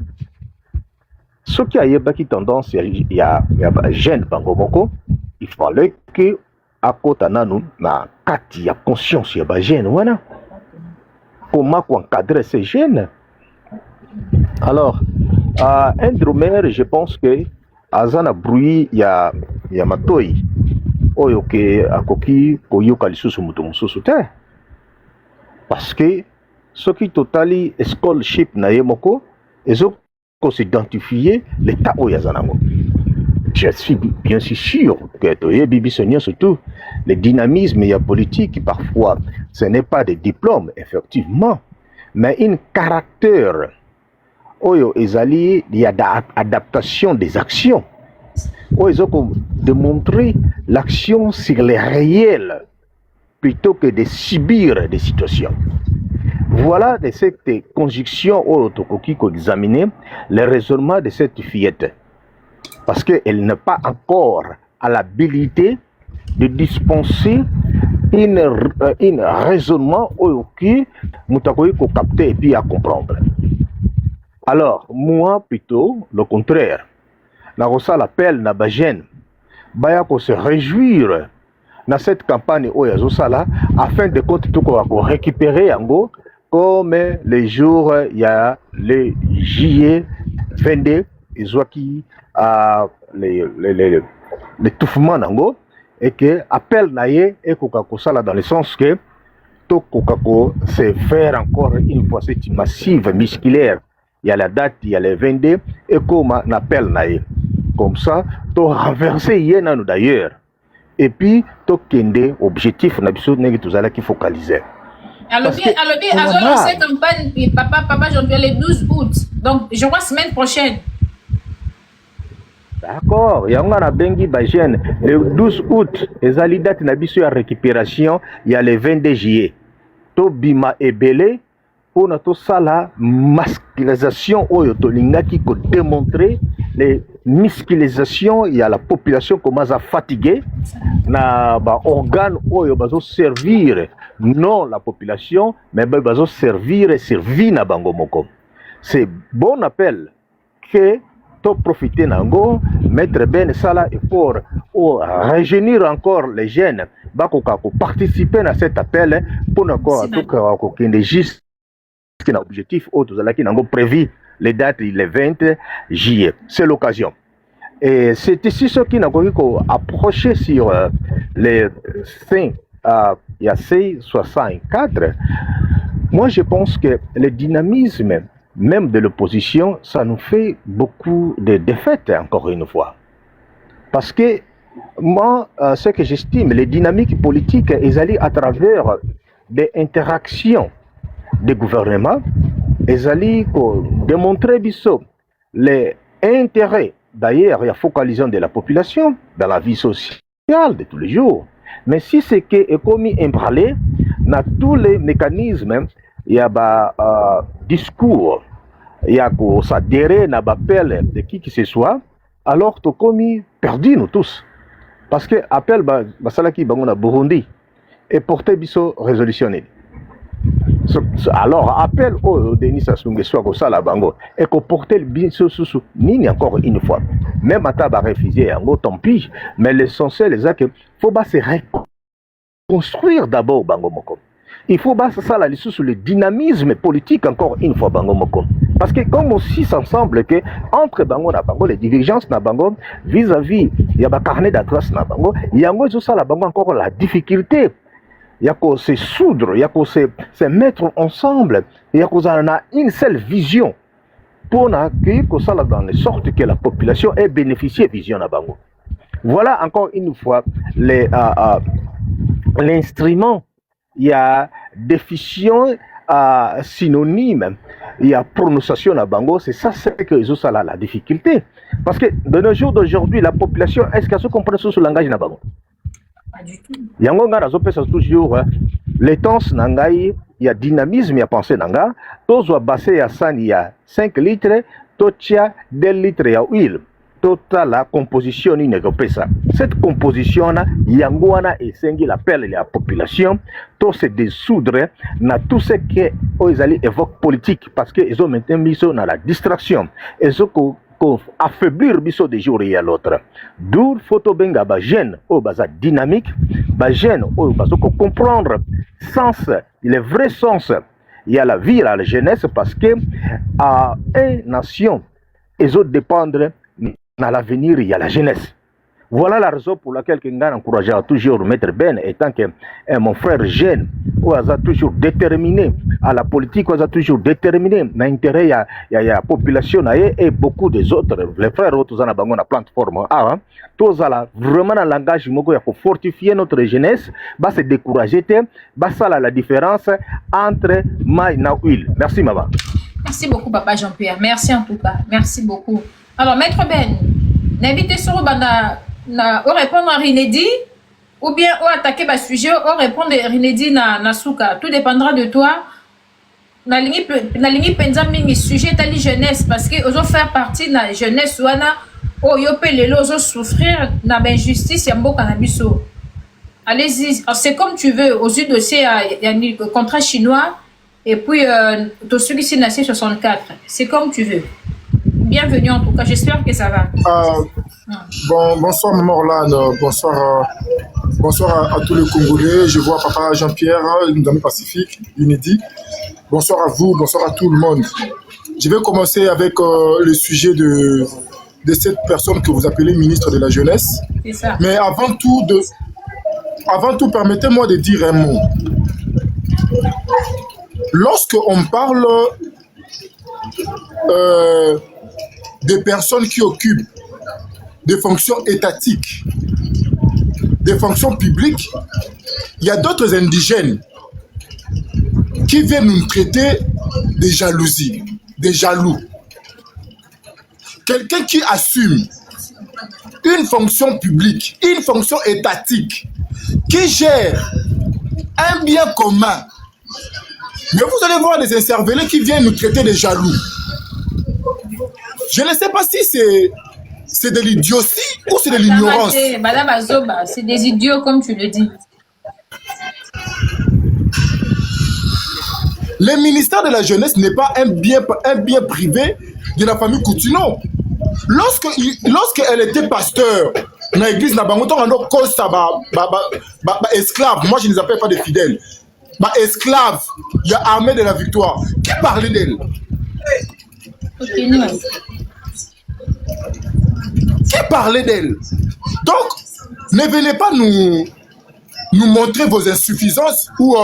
Ce qui a une tendance, il y a jeune Bangomoko, il fallait que à côté de il y a conscience, il y a jeune. Comment encadrer ces jeunes? Alors, un dromère, je pense que Azana bruit, il y a Matoi. Oyoke akoki koyoka lisusu muto mususu te. Parce que ce qui totali scholarship na yemoko, ils ont s'identifier l'état oyazanango. je suis bien sûr que Bibi Sonia, surtout le dynamisme et la politique, parfois, ce n'est pas des diplômes, effectivement, mais un caractère. Oyo ezali, il y a d'adaptation des actions. Oyo ils ont démontré l'action sur les réels plutôt que de subir des situations. Voilà de cette conjonction où Tokoki a examiné le raisonnement de cette fillette. Parce qu'elle n'a pas encore à l'habilité de dispenser un raisonnement qui m'a capté et puis à comprendre. Alors, moi plutôt, le contraire. Na rosa l'appel na bajen, baya ko se réjouir dans cette campagne là, afin de compte tout récupérer yango comme les jours il y a les juillet 22 ils ont qui l'étouffement nango et que appel naie et ko sala dans le sens que to ko se faire encore une fois cette massive musculaire. Il y a la date, il y a les 22, et comme on appelle naïe. Comme ça, tu renverser yéna d'ailleurs. Et puis, tu kende objectif, on a besoin de qui focaliser. Alors, cette campagne, papa, j'en vais le 12 août. Donc, je vois semaine prochaine. D'accord, il y a un bengi bajen. Le 12 août, les alidates n'a pas récupération, il y a le 22 juillet. To bima ebele. Pour notre sala masculisation oyo tolingaki ko démontrer les musculations, il y a la population commence à fatiguer na ba organes oyo bazo servir non la population mais bazo servir na bango moko. C'est bon appel que to profiter nango mettre ben sala effort pour rajeunir encore les jeunes bakoka ko participer à cet appel pour encore tout ko kende juste qui a objectif autre qui n'a pas prévu les dates le 20 juillet. C'est l'occasion. Et c'est ici ce qui n'a pas approché sur les 5 il y a 64. Moi je pense que le dynamisme même de l'opposition, ça nous fait beaucoup de défaites encore une fois. Parce que moi, ce que j'estime, les dynamiques politiques, ils allaient à travers des interactions des gouvernements, ils allaient démontrer les intérêts. D'ailleurs, il y a focalisation de la population dans la vie sociale de tous les jours. Mais si c'est que est commis imbralé, dans tous les mécanismes, il y a discours, il y a s'adhérer à l'appel de qui que ce soit, alors tu commis perdu nous tous. Parce que l'appel basalaki bango Burundi est porté biso résolutionné. Alors, appel au Denis Sassou Nguesso à bango et qu'on portait le biso sous nini encore une fois. Même à taba refusé, tant pis. Mais l'essentiel, c'est qu'il faut se reconstruire d'abord bango moko. Il faut bas ça la sur le dynamisme politique encore une fois bango moko. Parce que comme aussi ensemble que entre bango na bango les divergences na bango vis-à-vis il y a ba carnet d'adresse na bango, il y a ngo ça la bango encore la difficulté. Il y a qu'à se soudre, il y a qu'à se mettre ensemble, il y a qu'à une seule vision pour que ça dans les sortes que la population ait bénéficié de vision à bango. Voilà encore une fois l'instrument. Il y a déficience synonyme, il y a prononciation à bango, c'est ça que ça la difficulté. Parce que de nos jours d'aujourd'hui, la population, est-ce qu'elle se comprend sur le langage na bango? Pas du tout. Yango nga nazo pesa toujours l'étance nangai, il y a dynamisme, il y a pensée nanga, tozo basé ya sani il y a 5 litres, totia 2 litres ya huile. Tota la composition ni pesa. Cette composition na yango wana esengi l'appel de la population, to se dissoudre na tout ce que ils évoquent politique parce que ils ont maintenant mis ça dans la distraction. Ils ont affaiblir biso de jour et à l'autre. D'où photo benga ba jeune au baza dynamique, ba jeune au bazo comprendre sens, le vrai sens. Il y a la vie à la jeunesse parce que à une nation ils ont dépendre dans l'avenir il y a la jeunesse. Voilà la raison pour laquelle Kengan encourageait toujours Maître Ben, étant que mon frère jeune, où il a toujours déterminé à la politique, où il a toujours déterminé l'intérêt de la population et beaucoup des autres, les frères autres dans la plateforme. Tous vraiment dans le langage, il faut fortifier notre jeunesse, va se décourager, va ça la différence entre maï et huile. Merci, maman. Merci beaucoup, Papa Jean-Pierre. Merci en tout cas. Merci beaucoup. Alors, Maître Ben, n'invitez sur Banda. Ou répondre à Rinedi ou bien ou attaquer le sujet ou répondre à Rinedi na souka. Tout dépendra de toi. Na ligne penza mingi sujet tali jeunesse parce que ozo faire partie de la jeunesse wana o yo pe lelo ozo souffrir na injustice ya mboka na biso. Allez-y, c'est comme tu veux. Aux yeux dossier il y a un contrat chinois et puis tout celui ci na 64. C'est comme tu veux. Bienvenue en tout cas, j'espère que ça va. Bonsoir Maman Orlane, bonsoir à tous les Congolais. Je vois Papa Jean-Pierre, une amie pacifique, inédit. Bonsoir à vous, bonsoir à tout le monde. Je vais commencer avec le sujet de cette personne que vous appelez ministre de la Jeunesse. C'est ça. Mais avant tout, permettez-moi de dire un mot. Lorsqu'on parle des personnes qui occupent des fonctions étatiques, des fonctions publiques, il y a d'autres indigènes qui viennent nous traiter de jalousie, des jaloux. Quelqu'un qui assume une fonction publique, une fonction étatique, qui gère un bien commun, mais vous allez voir des incervelés qui viennent nous traiter de jaloux. Je ne sais pas si c'est de l'idiotie ou c'est de l'ignorance. Madame Azoba, c'est des idiots comme tu le dis. Le ministère de la Jeunesse n'est pas un bien privé de la famille Coutinho. Lorsqu'elle était pasteur dans l'église, esclaves, moi je ne les appelle pas des fidèles, esclaves, il y a armée de la victoire. Qui parlait d'elle? Qui parlait d'elle? Donc, ne venez pas nous montrer vos insuffisances ou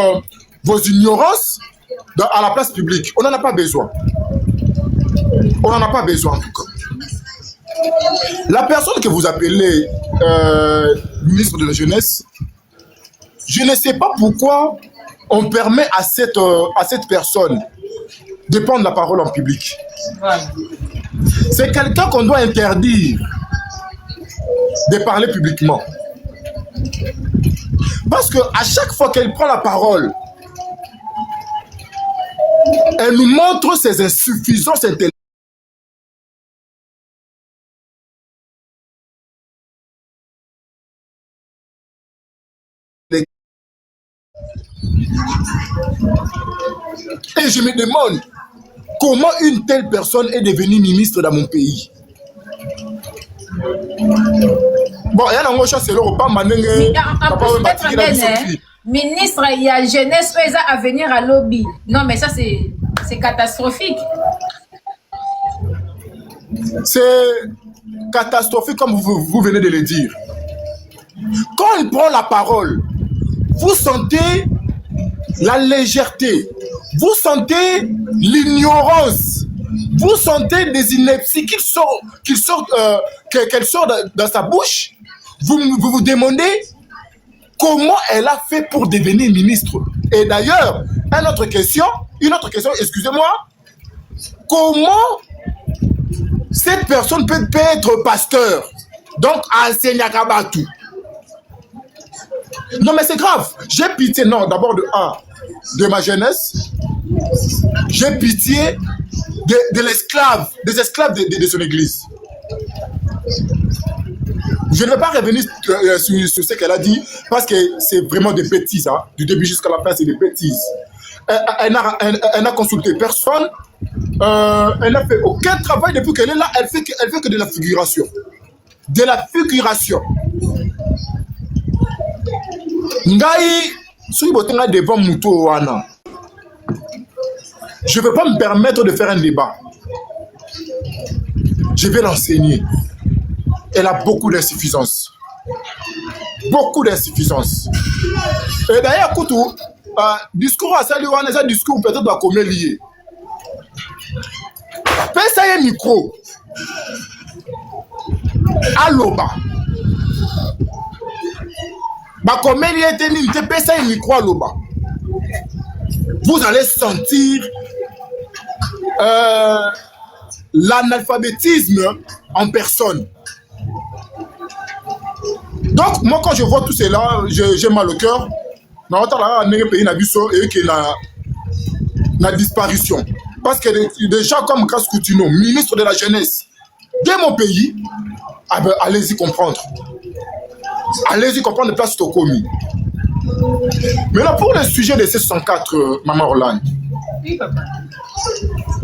vos ignorances à la place publique. On n'en a pas besoin. On n'en a pas besoin en tout cas. La personne que vous appelez ministre de la Jeunesse, je ne sais pas pourquoi on permet à cette personne de prendre la parole en public. Voilà. C'est quelqu'un qu'on doit interdire de parler publiquement. Parce qu'à chaque fois qu'elle prend la parole, elle nous montre ses insuffisances intellectuelles. Et je me demande comment une telle personne est devenue ministre dans mon pays. Bon, il y a un autre c'est le pas ministre, il y a jeunesse, ils ont à venir à lobby. Non, mais ça, c'est catastrophique. C'est catastrophique comme vous venez de le dire. Quand il prend la parole, vous sentez la légèreté, vous sentez l'ignorance, vous sentez des inepties qu'elle sort dans sa bouche. Vous vous demandez comment elle a fait pour devenir ministre. Et d'ailleurs, une autre question, excusez-moi, comment cette personne peut être pasteur, donc enseignant à tout? Non mais c'est grave, j'ai pitié, non, d'abord de ma jeunesse, j'ai pitié des esclaves de son église. Je ne vais pas revenir sur ce qu'elle a dit, parce que c'est vraiment des bêtises, hein. Du début jusqu'à la fin, c'est des bêtises. Elle n'a consulté personne, elle n'a fait aucun travail depuis qu'elle est là, elle fait que de la figuration. De la figuration. Ngai, devant Mouto Wana. Je ne vais pas me permettre de faire un débat. Je vais l'enseigner. elle a beaucoup d'insuffisances. Beaucoup d'insuffisances. Et d'ailleurs, écoute, discours à saluer, on a un discours peut-être à combien lié. Pesa un micro. Aloba. Comme il était mis, pesa un micro aloba. Vous allez sentir l'analphabétisme en personne. Donc, moi, quand je vois tout cela, j'ai mal au cœur. Dans le pays, et que la disparition. Parce que des gens comme Kascoutino, ministre de la jeunesse de mon pays, ah ben, allez-y comprendre. Allez-y comprendre de place Tokomi. Mais là, pour le sujet de C64, Maman Roland, Oui, papa.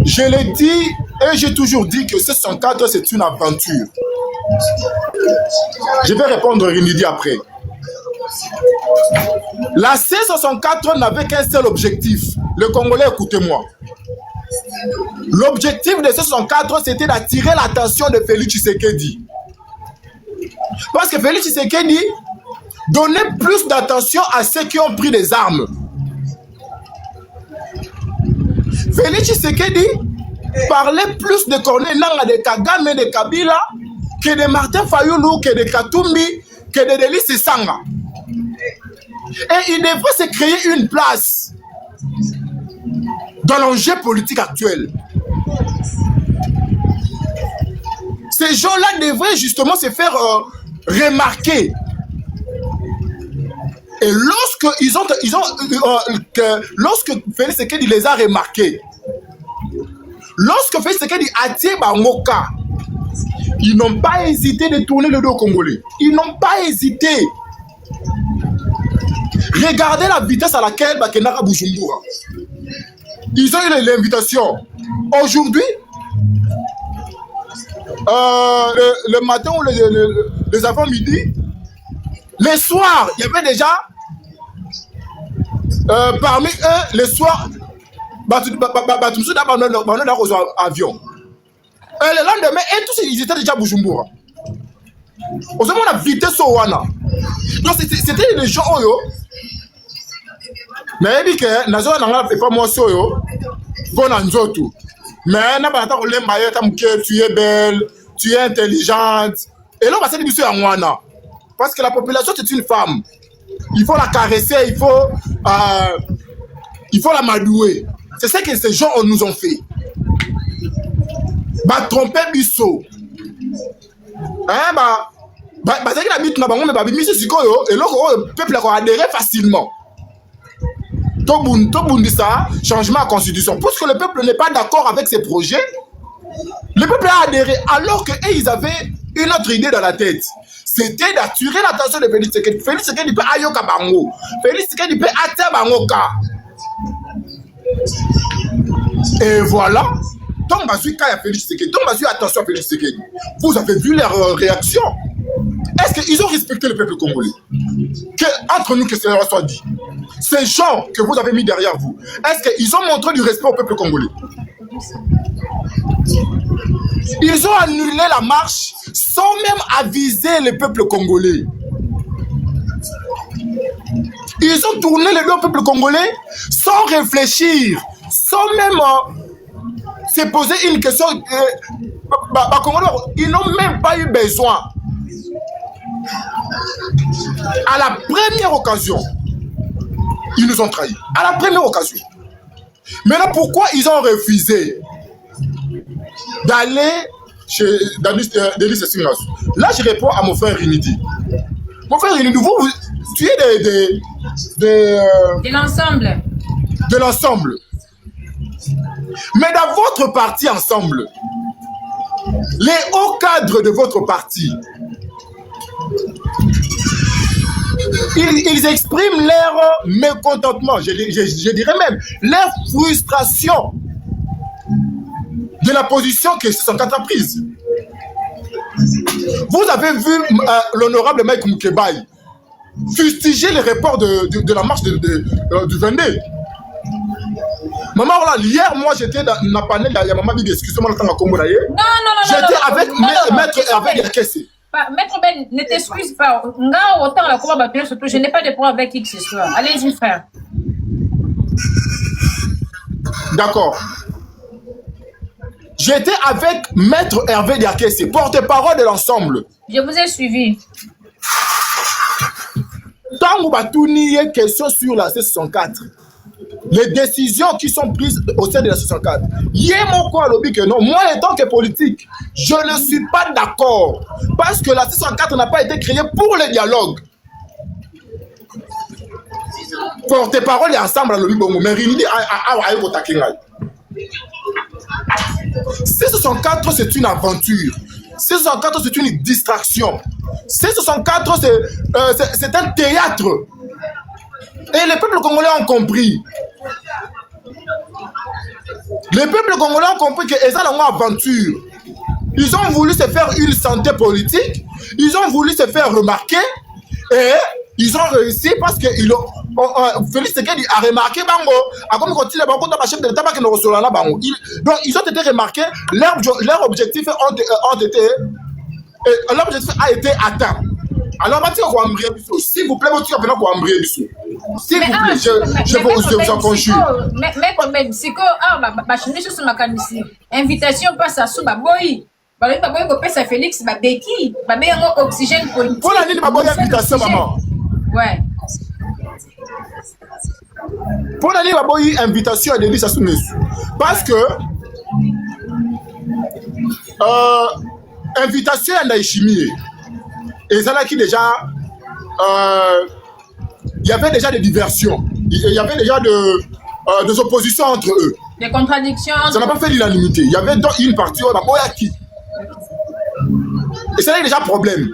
je l'ai dit et j'ai toujours dit que C64, c'est une aventure. Je vais répondre Rinidi après. La C64 n'avait qu'un seul objectif. Le Congolais, écoutez-moi. L'objectif de C64, c'était d'attirer l'attention de Félix Tshisekedi. Parce que Félix Tshisekedi donnait plus d'attention à ceux qui ont pris des armes. Félix Tshisekedi parlait plus de Corneille Nangaa, de Kagame, de Kabila, que de Martin Fayulu, que de Katumbi, que de Denis Sesanga. Et il devrait se créer une place dans l'enjeu politique actuel. Ces gens-là devraient justement se faire remarquer. Et lorsque Félix Tshisekedi les a remarqués, lorsque Félix Tshisekedi a tiré Bangoka, ils n'ont pas hésité de tourner le dos aux Congolais. Ils n'ont pas hésité. Regardez la vitesse à laquelle Bakenara Bujumbura. Ils ont eu l'invitation. Aujourd'hui, le matin ou les avant-midi, les soirs, il y avait déjà parmi eux, les soirs, avion. Et le lendemain, et tous ils étaient déjà à Bujumbura. On se demande la vitesse au Wana. Donc c'était les gens oyo. Mais il dit que Nazo n'a pas moi soyo. Bon anzotu. Mais n'a pas tu es belle, tu es intelligente. Et là on va se dire à Wana. Parce que la population c'est une femme. Il faut la caresser, il faut la madouer. C'est ce que ces gens nous ont fait. Bah tromper biso. Hein c'est que la bite n'a pas mais bah biso sikoyo et le peuple a adhéré facilement. Tout dit ça, changement à la constitution. Parce que le peuple n'est pas d'accord avec ces projets, le peuple a adhéré alors qu'ils avaient une autre idée dans la tête. C'était d'attirer l'attention de Félix Tshisekedi. Félix Tshisekedi peut ayoka bango. Félix Tshisekedi peut atteindre bangoka. Et voilà. Donc, Félix Tshisekedi. Donc, attention à Félix Tshisekedi. Vous avez vu leur réaction. Est-ce qu'ils ont respecté le peuple congolais? Entre nous, que cela soit dit. Ces gens que vous avez mis derrière vous, est-ce qu'ils ont montré du respect au peuple congolais? Ils ont annulé la marche sans même aviser le peuple congolais. Ils ont tourné le dos au peuple congolais sans réfléchir, sans même se poser une question. Ils n'ont même pas eu besoin. À la première occasion, ils nous ont trahis. À la première occasion. Maintenant, pourquoi ils ont refusé d'aller chez Denis Sessingas? Là, je réponds à mon frère Rinidi. Mon frère Rinidi, vous tu es de l'ensemble. De l'ensemble. Mais dans votre parti ensemble, les hauts cadres de votre parti, ils expriment leur mécontentement, je dirais même leur frustration de la position que C64 a prise. Vous avez vu l'honorable Mike Moukebaï fustiger les reports de la marche du 22. Maman, hier, moi j'étais dans la panel, il y a maman dit excusez-moi, j'étais avec Maître Yakessé. Maître Ben, ne t'excuse pas. Nga, autant la combat battu, surtout, je n'ai pas de problème avec qui que ce soit. Allez-y, frère. D'accord. J'étais avec Maître Hervé Diakese, porte-parole de l'ensemble. Je vous ai suivi. Tant que il y a question sur la C64, les décisions qui sont prises au sein de la C64, il y a mon quoi lobby que non. Moi, en tant que politique, je ne suis pas d'accord. Parce que la C64 n'a pas été créée pour le dialogue. Porte-parole et ensemble à lobby bongo. Mais il dit C64, c'est une aventure. C64, c'est une distraction. C64, c'est un théâtre. Et les peuples congolais ont compris. Les peuples congolais ont compris que c'est une aventure. Ils ont voulu se faire une santé politique. Ils ont voulu se faire remarquer. Et ils ont réussi parce que Félix Tshisekedi a remarqué bango. Donc ils ont été remarqués. Leur objectif a été atteint. Alors, s'il vous plaît, s'il vous plaît, je vous en conjure. Mais quand même, c'est que invitation passe à Souba Boy. Ça Félix, Beki, oxygène politique. Pour la ligne, invitation, maman. Ouais. Pour la ligne, invitation à Denis Sassou Nguesso. Parce que invitation à Naïchimie. Et ça là qui déjà il y avait déjà des diversions, il y avait déjà des oppositions entre eux, des contradictions. Ça n'a pas fait l'unanimité. Il y avait donc une partie où qui et ça là déjà problème.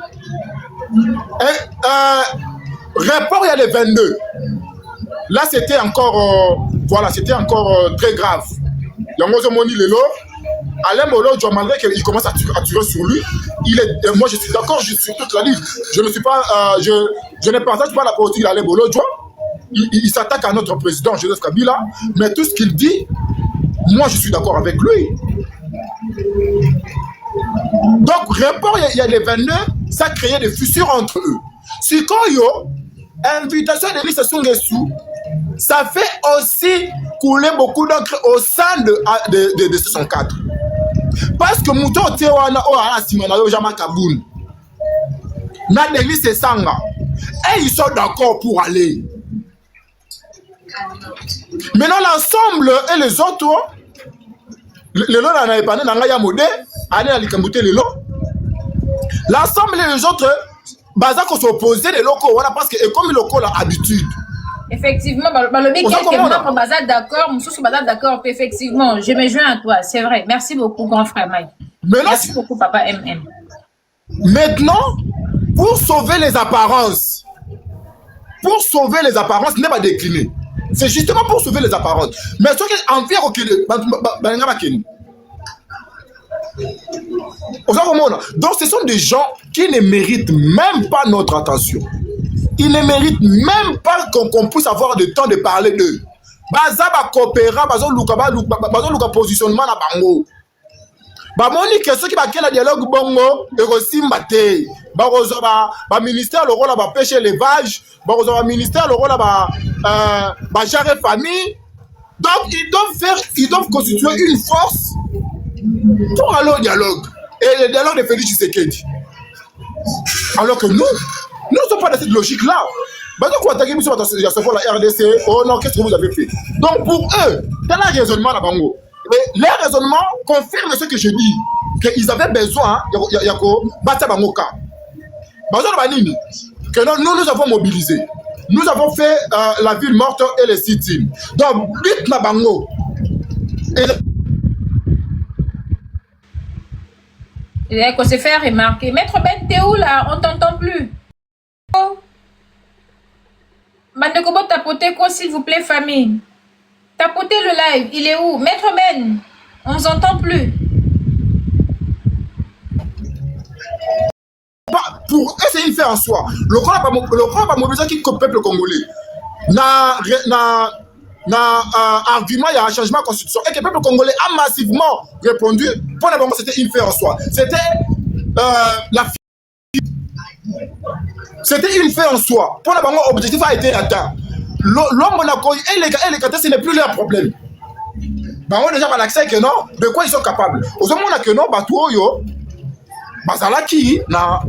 Rapport il y a les 22. Là c'était encore voilà, c'était encore très grave. Yangozo Moni Lelo Alain Molo, malgré qu'il commence à tirer sur lui, moi je suis d'accord, je suis toute la ligne. Je ne suis pas, je ne partage pas la politique d'Alain Molo. Il s'attaque à notre président Joseph Kabila, mais tout ce qu'il dit, moi je suis d'accord avec lui. Donc, rapport, il y a les 22, ça créait des fissures entre eux. Si quand invitation de Denis Sassou Nguesso, ça fait aussi couler beaucoup d'encre au sein de 64. Parce que Mouton Tewana o ala simana yo jama Kaboun. Na Denis Sanga. Et ils sont d'accord pour aller. Maintenant l'ensemble et les autres, le lot n'a pas né dans la Yamode, allez à l'Ikamboute le lot. L'ensemble et les autres, baza qu'on s'opposait les locaux, voilà parce que comme les locaux ont l'habitude. Effectivement, le quelques membres bazar d'accord, Moussou bazar d'accord, effectivement, je me joins à toi, c'est vrai. Merci beaucoup, grand frère Mike. Merci beaucoup, papa MM. Maintenant, pour sauver les apparences, n'est pas décliné. C'est justement pour sauver les apparences. Mais ce qui est envers donc ce sont des gens qui ne méritent même pas notre attention. Ils ne méritent même pas qu'on puisse avoir le temps de parler d'eux. Baza ba coopéra, bazo luka positionnement na bango. Ba moni question qui ba quel dialogue bongo et rosimba te. Ba rozo ba ministère le rôle ba pêche élevage, ba rozo ba ministère le rôle ba gérer famille. Donc ils doivent constituer une force pour aller au dialogue. Et le dialogue de Félix Tshisekedi. Alors que nous ne sommes pas dans cette logique-là. La RDC, oh non, qu'est-ce que vous avez fait? Donc pour eux, dans leur raisonnement, leur raisonnement confirme ce que je dis, qu'ils avaient besoin que nous avons mobilisé. Nous avons fait la ville morte et les sit-ins. Donc, vite na bango. Il faut se faire remarquer. Maître Ben, t'es où là? On t'entend plus. Bandekobo, tapotez quoi, s'il vous plaît, famille? Tapotez le live. Il est où? Maître Ben, on vous entend plus. Pour eux, c'est une fait en soi. Le corps va mobiliser qui le peuple congolais. Argument, il y a un changement de constitution. Et que le peuple congolais a massivement répondu. Pour la bombe, c'était une fait en soi. C'était la C'était une fin en soi. Pour l'objectif a été atteint. L'homme et les cathés, ce n'est plus leur problème. On a déjà l'accès que non, de quoi ils sont capables. Aux hommes, on a que non, bateau yo, bazalaki na,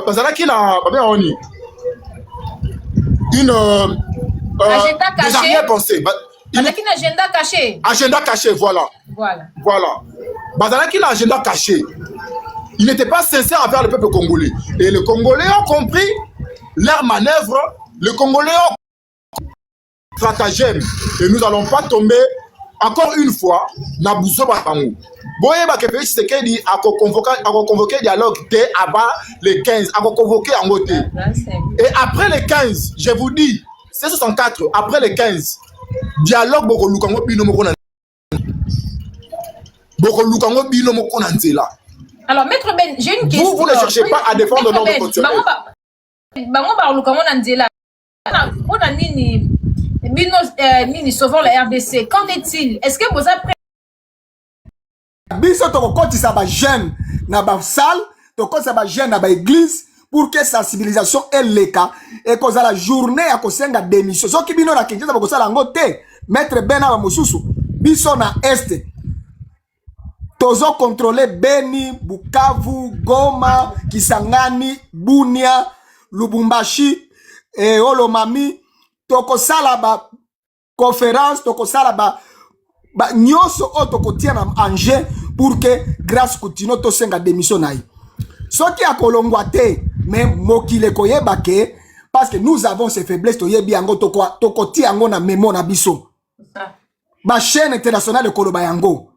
bazalaki na, une agenda des caché. arrière-pensées. Avec une agenda caché. Agenda caché, voilà. Voilà. Bazalaki na agenda caché. Il n'était pas sincère envers le peuple congolais. Et les Congolais ont compris leur manœuvre. Les Congolais ont stratagème. Et nous n'allons pas tomber encore une fois dans Bousso Batango. Boyeba que Félix Tshisekedi a convoqué dialogue dès avant les 15, a convoqué en côté. Et après les 15, je vous dis, c'est 64, après les 15, dialogue Boko Lukango Bino Moko Nanzela. Alors, Maître Ben, j'ai une question. Vous ne cherchez pas à défendre notre continent. On a Nini sauvant la RDC. Qu'en est-il? Est-ce que vous avez biso tokokotisa ba jeune na ba salle tokotisa ba jeune na ba église pour que sensibilisation eleka et cause la journée ya kosenga démission soki bino na Kinshasa bakosala ngo te maître Bena ba mosusu biso na est tozo contrôler Beni, Bukavu, Goma, Kisangani, Bunia, Lubumbashi et Olomami tokosala ba conférence tokosala ba nyoso o tokotia na anje pour que grâce continue to senga démission naï. Soki akolongwa te mais mokile koyeba ke parce que nous avons ces faiblesses to yebi yango tokotia yango na memo na biso. Ba chaîne internationale koloba yango.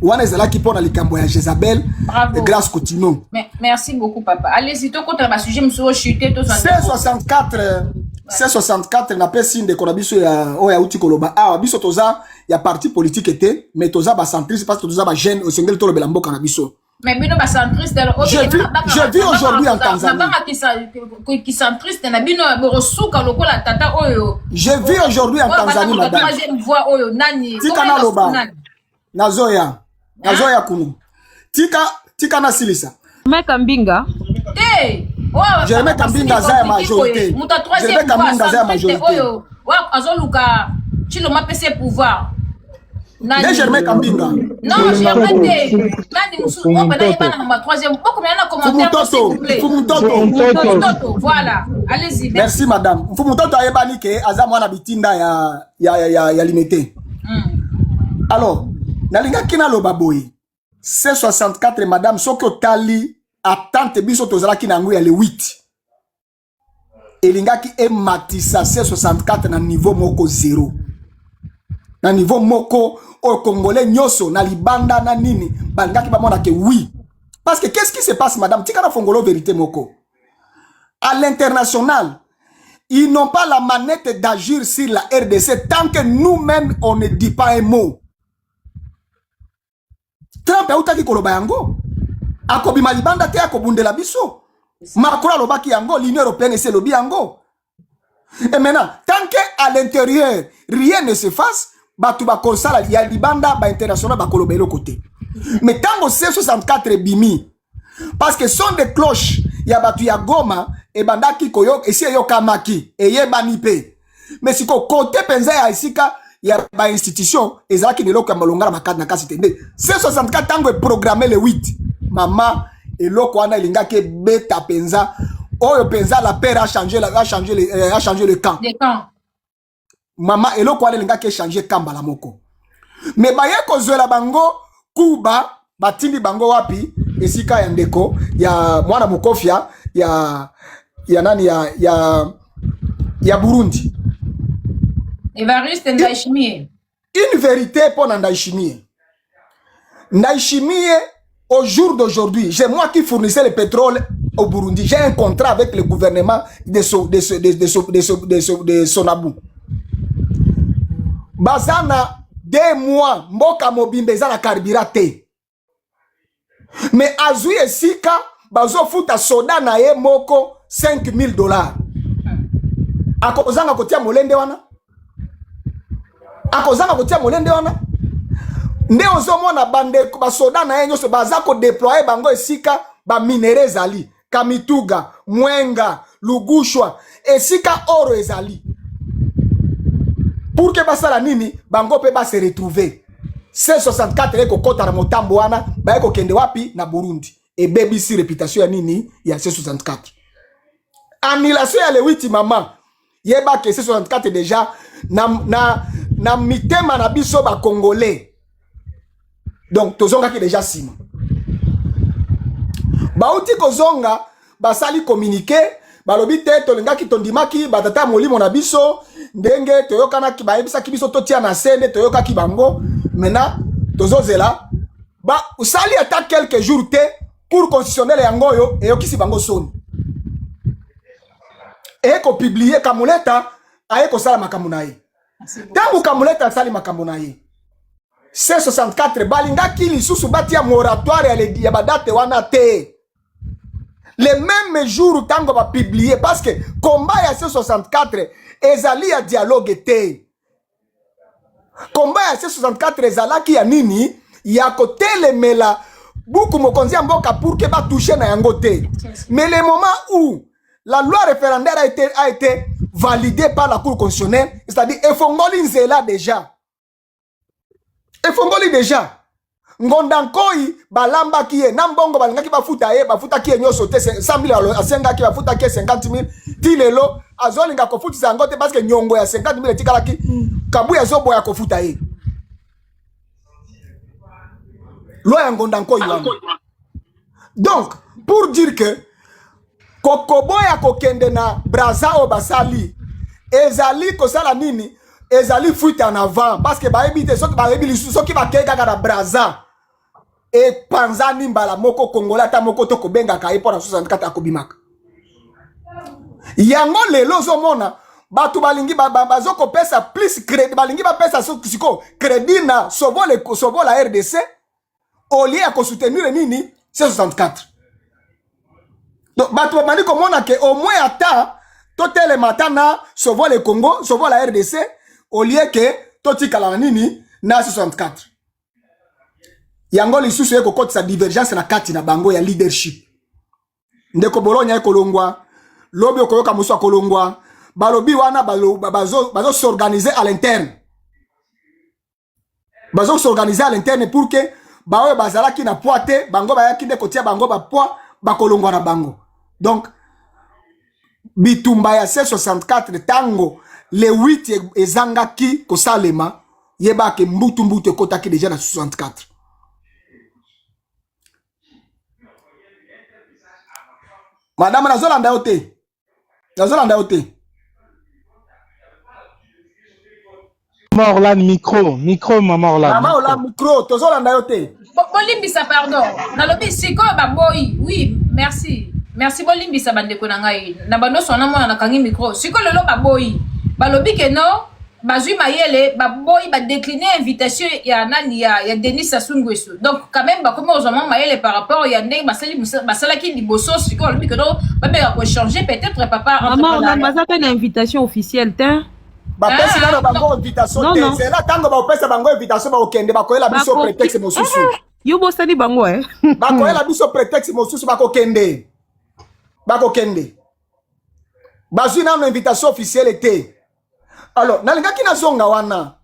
Wana ezala ki pona likambo ya Jezabel de grâce continue. Merci beaucoup papa. Allez-y to contre ba sujet monsieur chuter to C64 n'a pas signe de konabiso ya oya uti koloba biso toza ya parti politique était mais toza ba centriste parce que toza ba jeune au sengel to lobela mboka na biso. Mais bino ba centriste je vis aujourd'hui en Tanzanie. Qui centriste na bino borosuka lokola tata oyo. Je vis aujourd'hui en Tanzanie madame. Troisième voix oyo nani. Tika loba. Nazoya kunu. Tika na silisa. Meka Mbinga. Jeremie Kambinga za majorité. Jeremie Kambinga za majorité. Oyo, azoluka chilo mapese pouvoir. Nani Jeremie Kambinga? Non, j'ai arrêté. Nani musu oba na yebana na troisième. Boko na commentaire s'il vous plaît. Fumutoto. Voilà. Allez-y. Merci madame. Fumutoto ayebani ke aza mwana bitinda ya limité. Alors, nalinga kina loba boy. C64 madame soko tali attente biso tozala ki nango ya le 8 elingaki ematisa C64 na niveau moko 0 na niveau moko au congolais nyoso na libanda na nini balingaki ba mona ke oui parce que qu'est-ce qui se passe madame tika na fongolo vérité moko à l'international ils n'ont pas la manette d'agir sur la RDC tant que nous-mêmes on ne dit pas un mot. Trump a utaki koloba yango akobi malibanda te akobundela biso Macron alobaki yango l'Union européenne c'est lobi yango et maintenant tant que à l'intérieur rien ne se fasse batu ba konsala ya libanda ba international ba koloba le côté mais tango C64 bimi parce que son des cloches ya batu ya Goma e bandaki koyo esi yo kamaki e yebani pe mais siko côté penza ya isika ya ba institution ezalaki de loko ya malongala makati na kasi tende C64 tango est programmé le 8 maman et loko wana elingaki beta penza oyo penza la père a changé le camp maman et loko wana elingaki changer kamba la moko mais baye kozwela bango kuba batindi bango wapi esika ya ndeko ya mwana mukofia ya nani ya Burundi Evariste Ndayishimiye. Une vérité pour Ndayishimiye. Ndayishimiye, au jour d'aujourd'hui, c'est moi qui fournissais le pétrole au Burundi. J'ai un contrat avec le gouvernement de Sonabou. Bazana, 2 mois, mboka mobimbe za na carburate. Mais azui esika, bazo futa soda na ye moko $5,000. Akozanga kotia molende wana? Akozanga kotia molende wana nde ozomona bandeko basoda na ye nyonso baza kodeploye bango esika baminere ezali Kamituga, Mwenga, Lugushwa, esika oro ezali pour que basala nini bango pe se retrouver. C64 eko kota na motambo wana ba eko kende wapi na Burundi et BBC réputation ya nini ya C64 annulation ya le 8 mama yeba que C64 déjà na mitema na biso ba congolais donc tozonga ki déjà sima bauti kozonga basali communiquer balobi te tolingaki tondimaki batata molimo na biso ndenge toyokana ki bayebisa ki biso totia na sende toyoka ki bango maintenant tozozela ba usali ata quelques jours te pour constitutionnel yango yo eyokisi bango soni eko publier Kamuleta ayeko sala makambo na ye tangu Kamuleta asali makambo na ye C64 balingaki lisusu batia moratoire ya badate wana te le même jour tango ba publier parce que combat ya C64 ezali ya dialogue te combat ya C64 ezalaki ya nini ya kotelemela buku mokonzi mboka pour que ba toucher na yango te mais le moment où la loi référendaire a été validée par la Cour constitutionnelle, c'est-à-dire efongoli nzela déjà efongoli déjà ngondankoi balamba kiye nambongo balingaki bafuta ye bafuta kiye nyoso te 100 000 asenga ki bafuta kiye 50 000 tilelo azolinga kofutisa yango te parce que nyongo ya 50 000 etikalaki kabuya zobo ya kofuta ye loi ya ngondankoi wana. Donc pour dire que kokoboya kokende na braza o basali ezali kosala nini ezali fuite en avant parce que baebite soki baebi lisusu soki bakeka na braza e panzani mbala moko kongola ta moko to kobenga kai pona 64 akobimaka yango lelo zomona batu balingi bazoko pesa plus crédit balingi ba pesa siko crédit na sovo la RDC au lieu à soutenir nini C64. Donc batu bandi komona ke au moins ata totele matana sovo le Congo sovo la RDC au lieu que totikala nini na C64 yango lisusu eko kotisa divergence na kati na bango ya leadership ndeko Bologna eko longwa lobi okoyoka muso akolongwa balobi wana bazo s'organiser à l'interne bazo s'organiser à l'interne pour que bawe bazalaki na poite bango bayaki ndeko tia bango ba poids bakolongwa na bango. Donc bitumba ya C64 tango le 8 ezangaki kosalema yeba ke mbutu ekotaki déjà na 64. Madame nazolanda yote. Nazolanda yote. Maman Orlane micro maman Orlane. Maman Orlane micro tozolanda yote. Bolimbisa pardon. Nalobi siko baboyi. Oui, merci. Merci bolimbisa bandeko na ngai. Na bando sona mona na kangi micro. Siko lelo baboyi. Balobi ke no bazui mayele baboyi ba décliner invitation ya nani ya Denis Sassou Nguesso. Donc quand même ba comment aux hommes mayele par rapport ya ndeng basala ki liboso siko balobi ke no ba meka ko changer peut-être papa. Maman on a bazata une invitation officielle te. Ba pesi na bango invitation te. C'est là tango ba pesa bango invitation ba okende ba koela biso prétexte mosusu. Yo bosani bango ba koela biso prétexte mosusu ba kokende. Ba kokende. Bazui na invitation officielle te. Alors, nalingaki na zonga wana.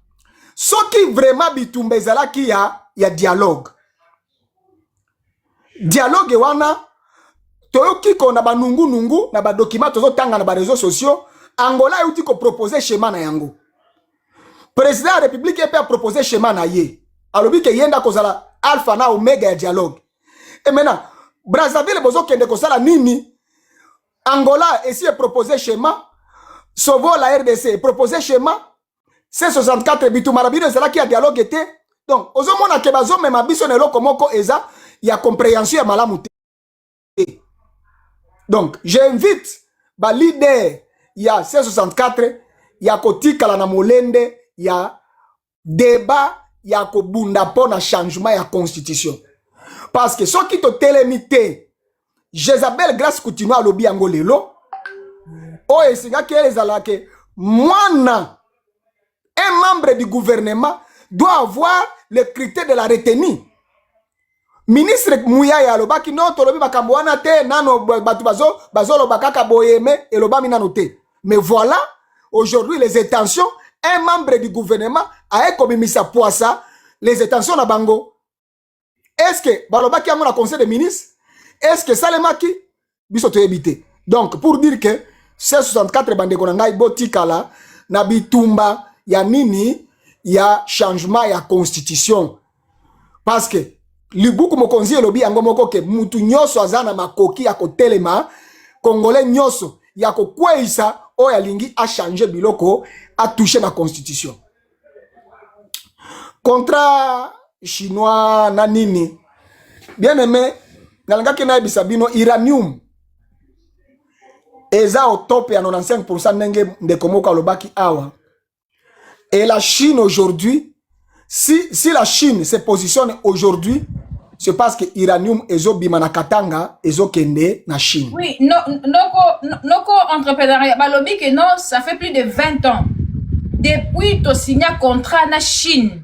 Soki vraiment bitumba ezalaki ya dialogue. Dialogue wana toyoki ko na banungu na ba document tozo tanga na ba réseaux sociaux, Angola yuti ko proposer schéma na yango. Président de la République a proposé schéma na ye. Alobi ke yenda kozala alpha na omega ya dialogue. Et maintenant, Brazzaville bozo kende kozala nini? Angola essaie de proposer schéma. Sovo la RDC proposé schéma C64 bitu marabino zala ki a dialogue était donc ozomona ke bazo mema biso ne loko moko eza ya compréhension ya malamu te. Donc j'invite ba leader ya C64 ya kotikala na molende ya débat ya kobunda pona changement ya constitution parce que soki to telemité Jezabel grâce continue à lobby yango lelo oh esinga ke ezala ke mwana un membre du gouvernement doit avoir le critère de la retenue. Ministre Mouyaya alobaki non tolobi makambo wana te nano batu bazo lobakaka boyeme et lobami nano te. Mais voilà, aujourd'hui les intentions, un membre du gouvernement a commis poissa les intentions na bango. Est-ce que balobaki yango na conseil des ministres? Est-ce que salemaki biso to ebité? Donc pour dire que ces 64 bandeko na ngai botikala na bitumba ya nini ya changement ya constitution. Parce que Libuku mokonzi elobi yango moko ke mutu nyoso azana makoki ya kotelema Congolais nyoso ya kokweisa o ya lingi a changer biloko a toucher ma constitution. Contrat chinois na nini bien aimé nalangaki na bisabino uranium eza au top ya 95% nenge ndekomoko alobaki awa. Et la Chine aujourd'hui, si la Chine se positionne aujourd'hui, c'est parce que l'uranium ezo bimana katanga ezo kende na Chine. Oui, noko entrepreneuriat balobi que non, ça fait plus de 20 ans depuis to signé contrat na Chine.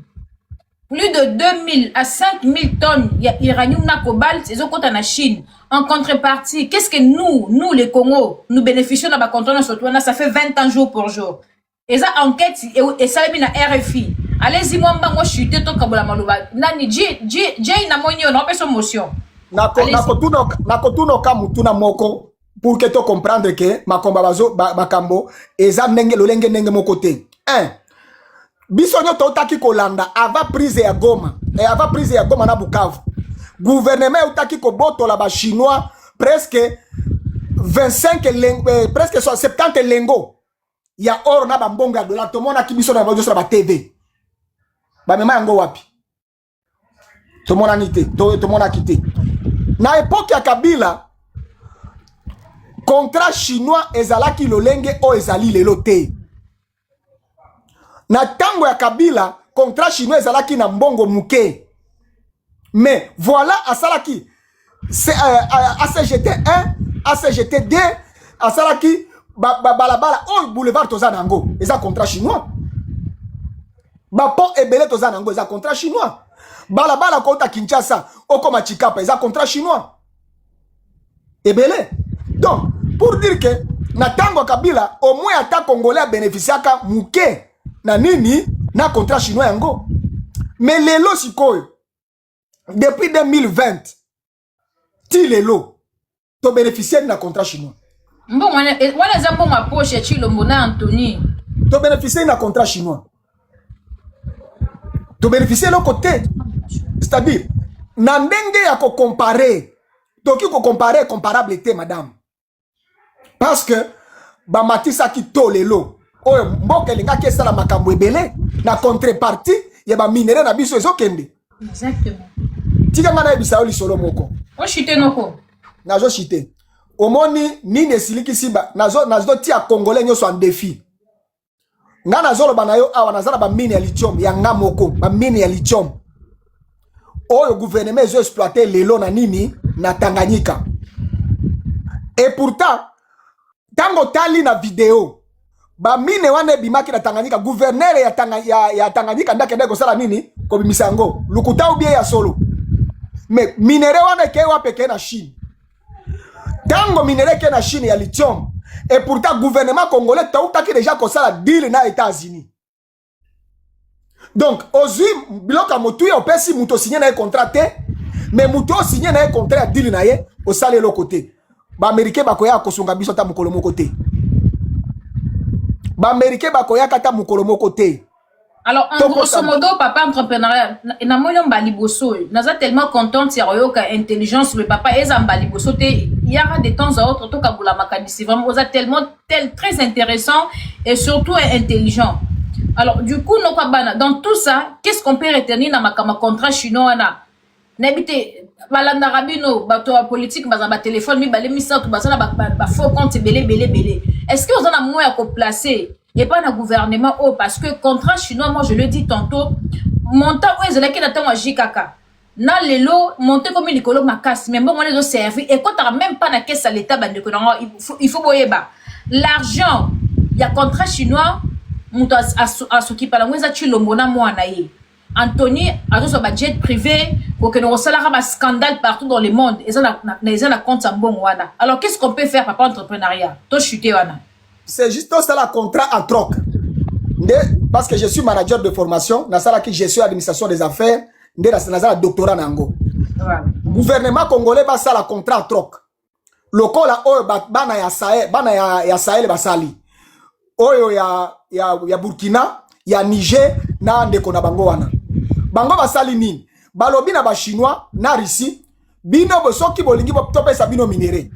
Plus de 2000 à 5000 tonnes d'uranium na cobalt ezo kota na Chine. En contrepartie, qu'est-ce que nous les Congo, nous bénéficions de ma contrat sur toi, ça fait 20 ans jour pour jour. Et ça enquête et ça est na RFI. Allez-y moi bango chuter to kabola maloba. Nani J na monyo na peso motion. Nakotuno kamutuna moko pour que tu comprendre que makomba bazo bakambo eza ndenge lolenge ndenge moko te. 1. Bisonyo totaki kolanda ava prise ya Goma et ava prise ya Goma na Bukavu. Gouvernement utaki ko botola ba chinois presque 25 presque 70 lengo. Ya or na bambonga de la tomona kibiso na bajo ba TV. Ba mema yango wapi? Tomona nité, tomona quitté. Na époque ya Kabila contrat chinois ezalaki lolenge o ezali lelo te. Na tango ya Kabila contrat chinois ezalaki na mbongo muke. Mais voilà asalaki ACGT 1, ACGT 2, asalaki balabala oh boulevard tozanango eza contrat chinois. Ba pont ebele tozanango eza contrat chinois. Balabala kota Kinshasa okoma Chikapa eza contrat chinois. Ebele. Donc pour dire que na tango Kabila au moins ata congolais bénéficiaka muke na nini na contrat chinois yango. Mais lelo sikoyo depuis 2020 ti lelo to bénéficier na contrat chinois. Bon, on za bon ma poche Chilombo na Anthony. To bénéficier na contrat chinois. To bénéficier le côté. C'est-à-dire na ndenge ya ko comparer. Toki ko comparer comparable té madame. Parce que ba matisa ki to lelo. Oyo mboka linga ke sala makambo ebele na contrepartie ya ba minere na biso ezokende. Exactement. Tika mana ebisa oli solo moko. O chite noko. Nazo chite. Omoni nini siliki siba nazo tia congolais nyoso en défi. Nga nazo lo banayo awa nazala ba mine ya lithium ya nga moko, ba mine ya lithium. Oyo gouvernement ezo exploiter lelo na nini na Tanganyika. Et pourtant tango tali na vidéo ba mine wane bimaki na Tanganyika gouverneur ya Tanganyika ndake ndeko sala nini ko bimisango lukuta ubie ya solo. Mais minere wane ke wa peke na Chine. Tango minere ke na Chine ya lithium et pourtant gouvernement congolais tautaki déjà ko sala deal na États-Unis. Donc ozui biloka motu ya opesi muto signé na contrat te mais muto signé na contrat deal na ye au sale lo côté. Ba américain bakoya ko sunga biso ta mukolo moko te. Ba américain bakoya kata mukolo moko te. Alors, en grosso modo, papa entrepreneuriat, na moyo mbaliboso, naza tellement content ya royoka intelligence le papa eza mbaliboso te, il y aura de temps à autre to kabula makadisi vraiment oza tellement très intéressant et surtout intelligent. Alors, du coup, no kabana dans tout ça, qu'est-ce qu'on peut retenir na makama contrat chinois na nabité balanda rabino bato politique bazaba téléphone mi balé misa to bazana ba faux compte belé. Est-ce que vous en a moyen à placer et pas dans le gouvernement oh, parce que contrat chinois, moi je le dis tantôt, montant où est-ce qu'il attend à JKK. Na lelo, monter comme une école ma casse, mais bon, on les a servi. Et quand tu n'as même pas na caisse à l'État, il faut boyer bas. L'argent, il y a contrat chinois, montant à ce qui parle, où est-ce que tu l'as moi naïe. Anthony a son budget privé pour que nous ressentons un scandale partout dans le monde. Ils ont un compte en bon wana. Alors qu'est-ce qu'on peut faire par rapport à l'entrepreneuriat? Toi chuter wana. C'est juste ça la contrat à troc. Parce que je suis manager de formation, dans la gestion administration des affaires, dans la doctorat nango. Gouvernement congolais va ça la contrat à troc. Local la bana ya Sahel basali. Oyo ya Burkina, ya Niger na ndeko na bango wana. Bango basali nini? Balobi na ba chinois na Russie, bino bosoki bolingi topesa bino minéré.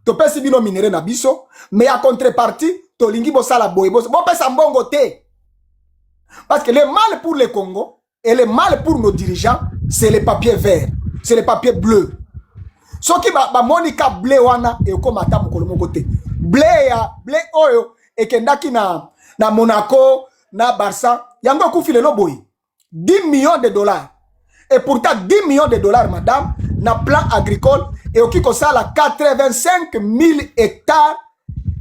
Topesi bino minéré na biso, mais à contrepartie, tolingi bosala boye bopesa mbongo te. Parce que le mal pour le Congo et le mal pour nos dirigeants, c'est les papiers verts, c'est les papiers bleus. Ce qui ba monika blé wana et comme ata mokolo moko te. Blé oyo et kendaki na Monaco, na Barça, yango kufi lelo boy. 10 millions de dollars. Et pourtant 10 millions de dollars madame na plan agricole et okiko sala 85 000 hectares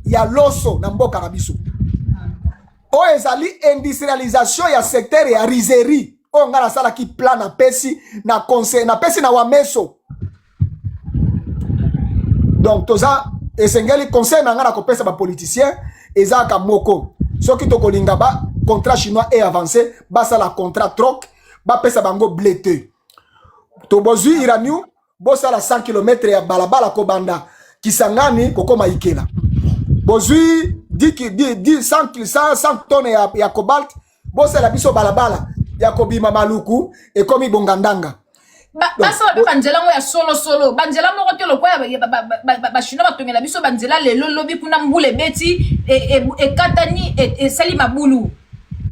ya loso na mboka na biso. O ezali industrialisation ya secteur ya rizerie. O ngala sala ki plan na pesi na conseil na pesi na wameso. Donc toza esengeli conseil na ngala ko pesa ba politicien ezaka moko. Soki to kolinga ba contrat chinois est avancé, ba sala contrat troc, ba pesa bango blété. To bozu iraniu bo sala 100 km ya balabala ko banda Kisangani kokoma ikela. Bozu 100 tonnes ya cobalt, bosa la biso balabala, ya kobima maluku, et komi bongandanga. Basa ba banjela ngo ya solo banjela moko te lokwa ba chinois ba tongela biso banjela le lobi kuna mbule beti et katani et sali mabulu.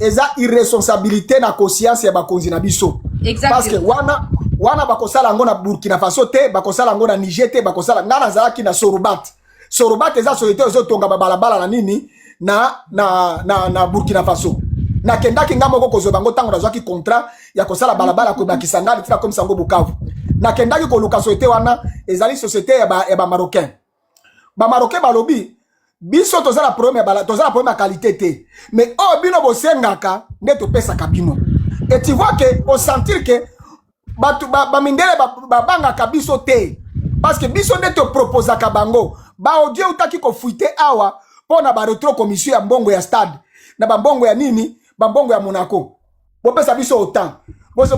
Eza irresponsabilité na conscience ya bakonzi na biso. Parce que wana bakosala ngo na Burkina Faso te, bakosala ngo na Niger te, bakosala ngana zalaki na Sorubat. Sorubat eza société ozotonga balabala na nini na Burkina Faso. Na kendaki ngamo ko kozo bango tango nazwaki contrat ya kosala balabala ko bakisangani tina comme sango Bukavu. Na kendaki ko luka société wana ezali société ya ba marocain. Ba marocain balobi biso tozala problème ya qualité te. Mais bino bosengaka nde to pesa kabino. Et tu vois que au sentir que ba mindele ba banga kabiso te. Parce que biso nde to proposa ka bango. Ba odie utaki ko fuite awa pona ba retro commission ya mbongo ya stade. Na ba mbongo ya nini? Ba mbongo ya Monaco. Bo pesa biso autant.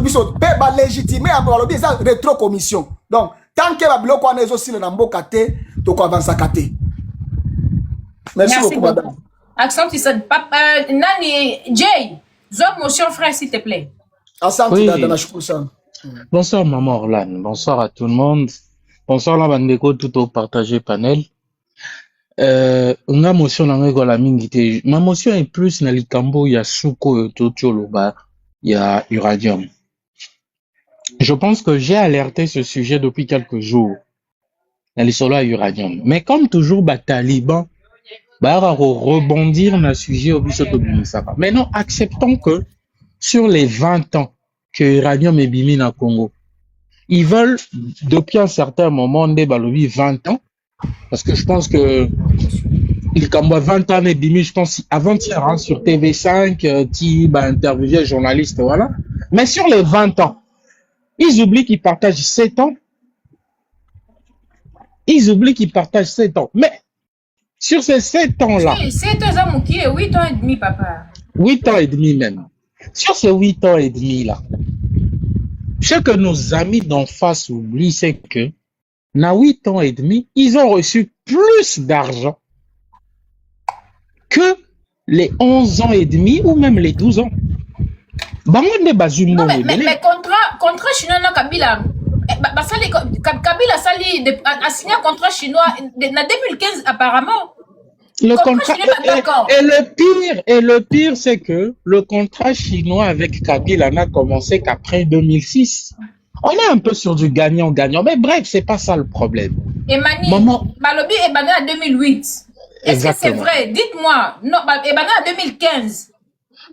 Biso pe ba légitimer a balobi za retro commission. Donc tant que ba biloko wana ezo sile na mboka te to ko avancer kate. Merci beaucoup madame. Accent papa nani Jay, zone motion frère s'il te plaît. Oui. Oui. Bonsoir maman Orlane, bonsoir à tout le monde. Bonsoir la bandeko tout au partagé panel. Nga motion na ngeko la mingi te. Ma motion est plus na likambo ya suko totio loba ya uranium. Je pense que j'ai alerté ce sujet depuis quelques jours. Na lisolo à uranium. Mais comme toujours ba taliban ba rebondir na sujet obisoto bimisaka. Maintenant acceptons que sur les 20 ans que uranium est bimi na Congo, ils veulent, depuis un certain moment, des balobi 20 ans, parce que je pense que il y a 20 ans, je pense, avant-hier, hein, sur TV5, qui interviewé un journaliste, voilà. Mais sur les 20 ans, ils oublient qu'ils partagent 7 ans. Ils oublient qu'ils partagent 7 ans. Mais, sur ces 7 ans-là. 7 ans, 8 ans et demi, papa. 8 ans et demi même. Sur ces 8 ans et demi-là, ce que nos amis d'en face oublient, c'est que, dans 8 ans et demi, ils ont reçu plus d'argent que les 11 ans et demi ou même les 12 ans. Non, mais contrat chinois, Kabila, Kabila a signé un contrat chinois en 2015 apparemment. Le contrat, et le pire, c'est que le contrat chinois avec Kabila n'a commencé qu'après 2006. On est un peu sur du gagnant-gagnant, mais bref, c'est pas ça le problème. Balobi est banné en 2008. Est-ce que c'est vrai? Dites-moi. Non, est banné en 2015.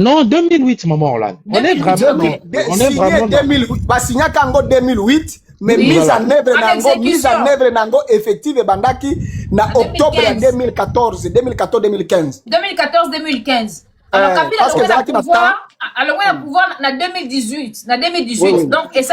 Non, 2008, maman Orlane. On est vraiment. On est vraiment. 2008. Signé en 2008. Mais mise en œuvre nango effective bandaki na octobre 2014 2015. 2014-2015. Alors Kabila parce que a ezalaki na temps pouvoir na 2018, Oui. donc et ça